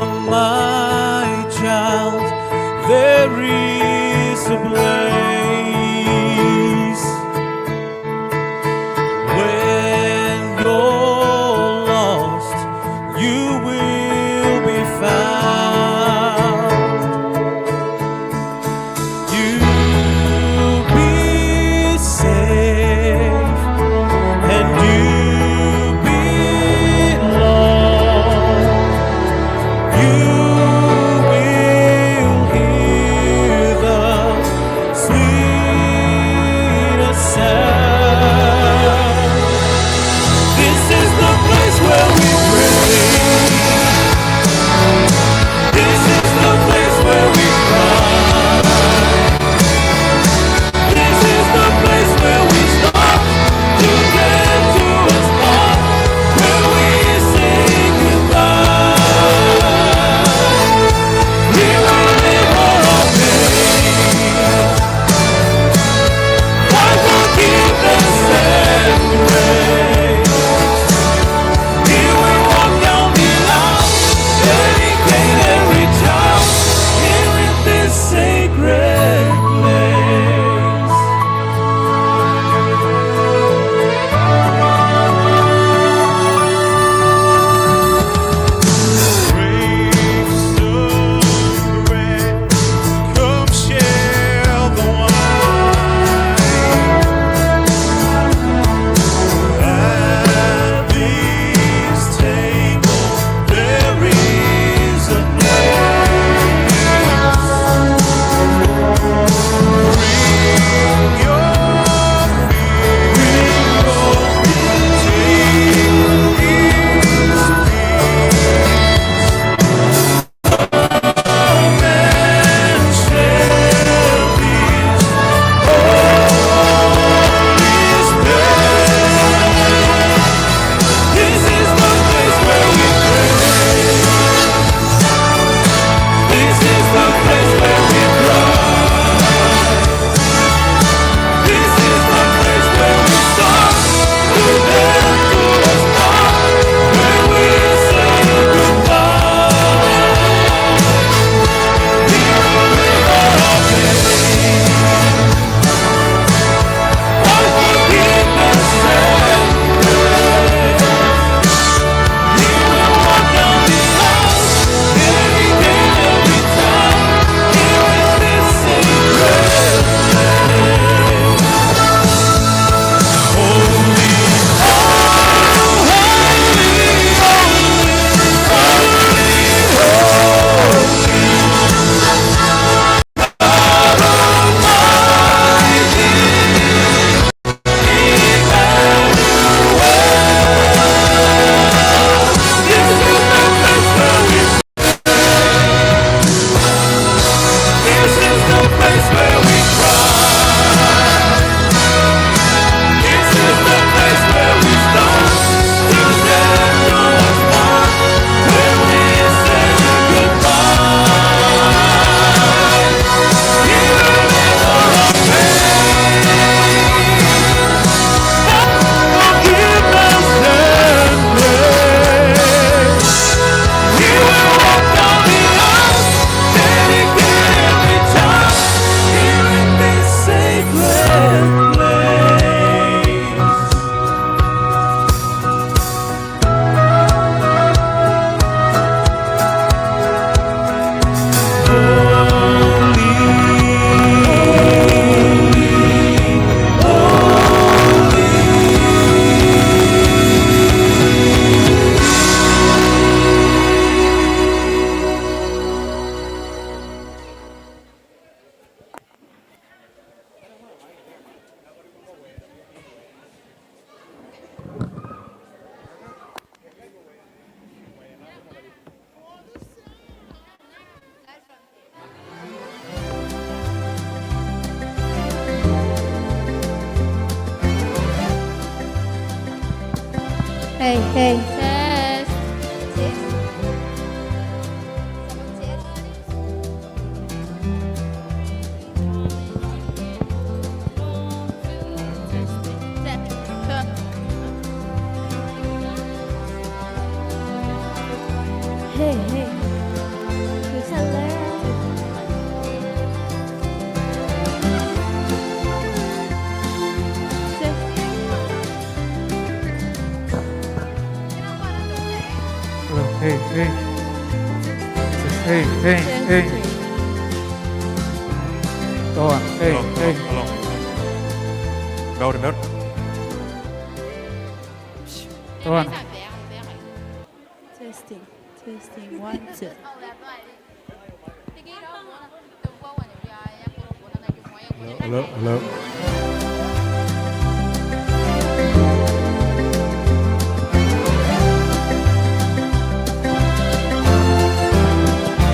Hey, hey. Test. Hey, hey. Hello. Hey, hey. Hey, hey, hey. Go on. Hey, hey. Đâu nữa? Go on. Testing, testing, 1, 2. Hello, hello.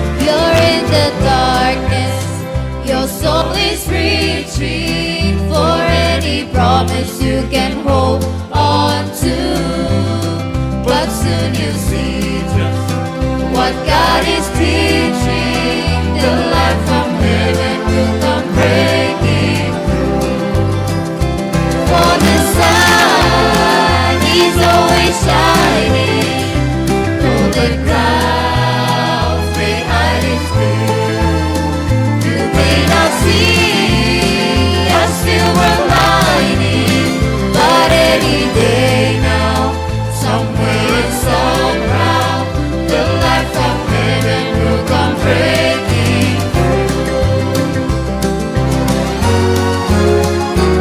You're in the darkness, your soul is reaching for any promise you can hold on to. But soon you see just what God is teaching. The light from heaven will come breaking through. For the sun is always shining, though the clouds may hide its view. You may not see a silver lining, but any day now, somewhere and somehow, the light from heaven will come breaking through.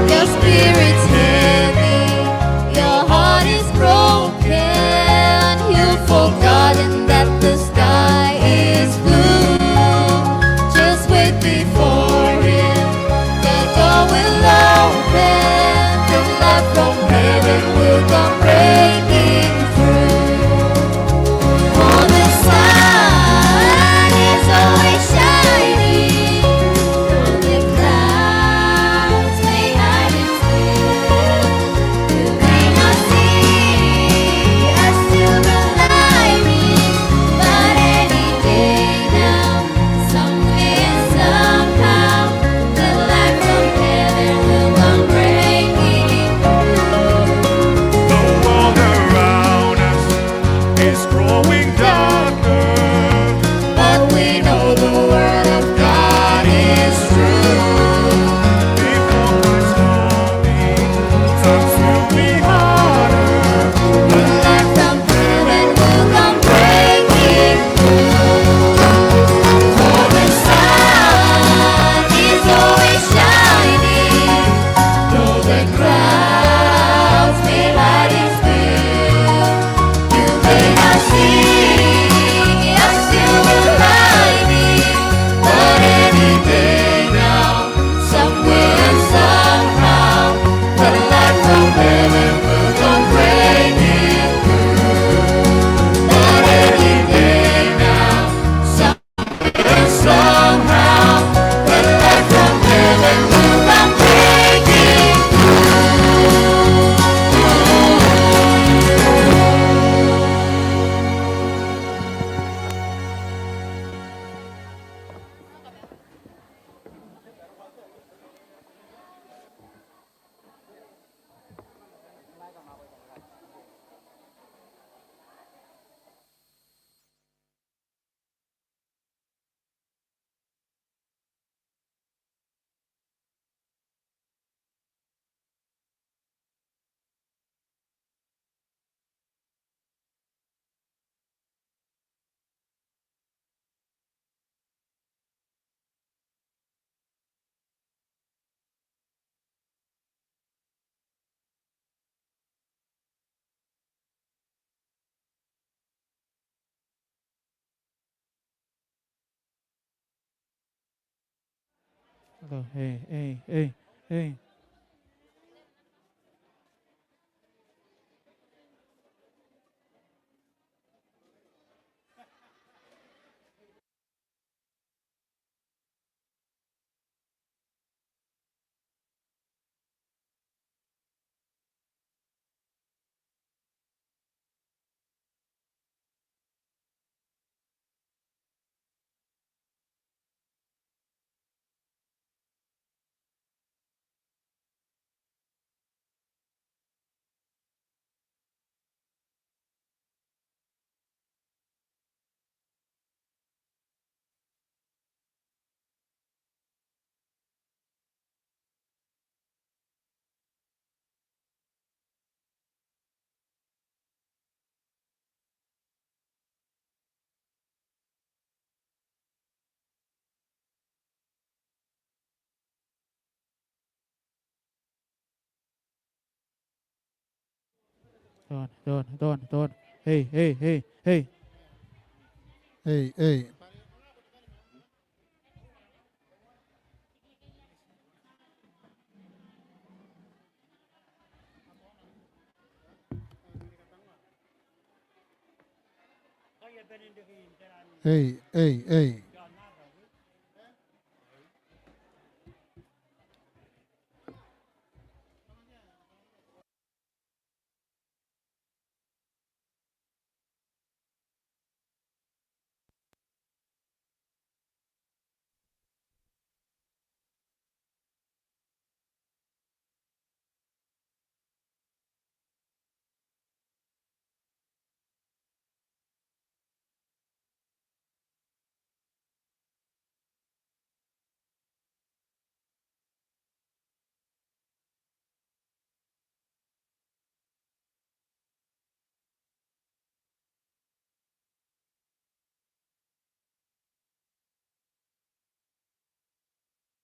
Your spirit's heavy, your heart is broken. You've forgotten that the sky is blue. Just wait before Him, the door will open. The light from heaven will come breaking through. For the sun is always shining, though the clouds may hide its view. You may not see a silver lining, but any day now, somewhere, somehow, the light from heaven will come breaking through. The world around us is growing darker, But we know the word of God is true. before Christ's coming, times will be harder. The light from heaven will come breaking through. For the sun is always shining, though the clouds may hide its view. You may not see a silver lining, but any day now, somewhere and somehow, the light from heaven will come breaking through. But any day now, somewhere and somehow, the light from heaven will come breaking Hello. Hey, hey, hey, hey. Ton. Hey. Hey. Hey.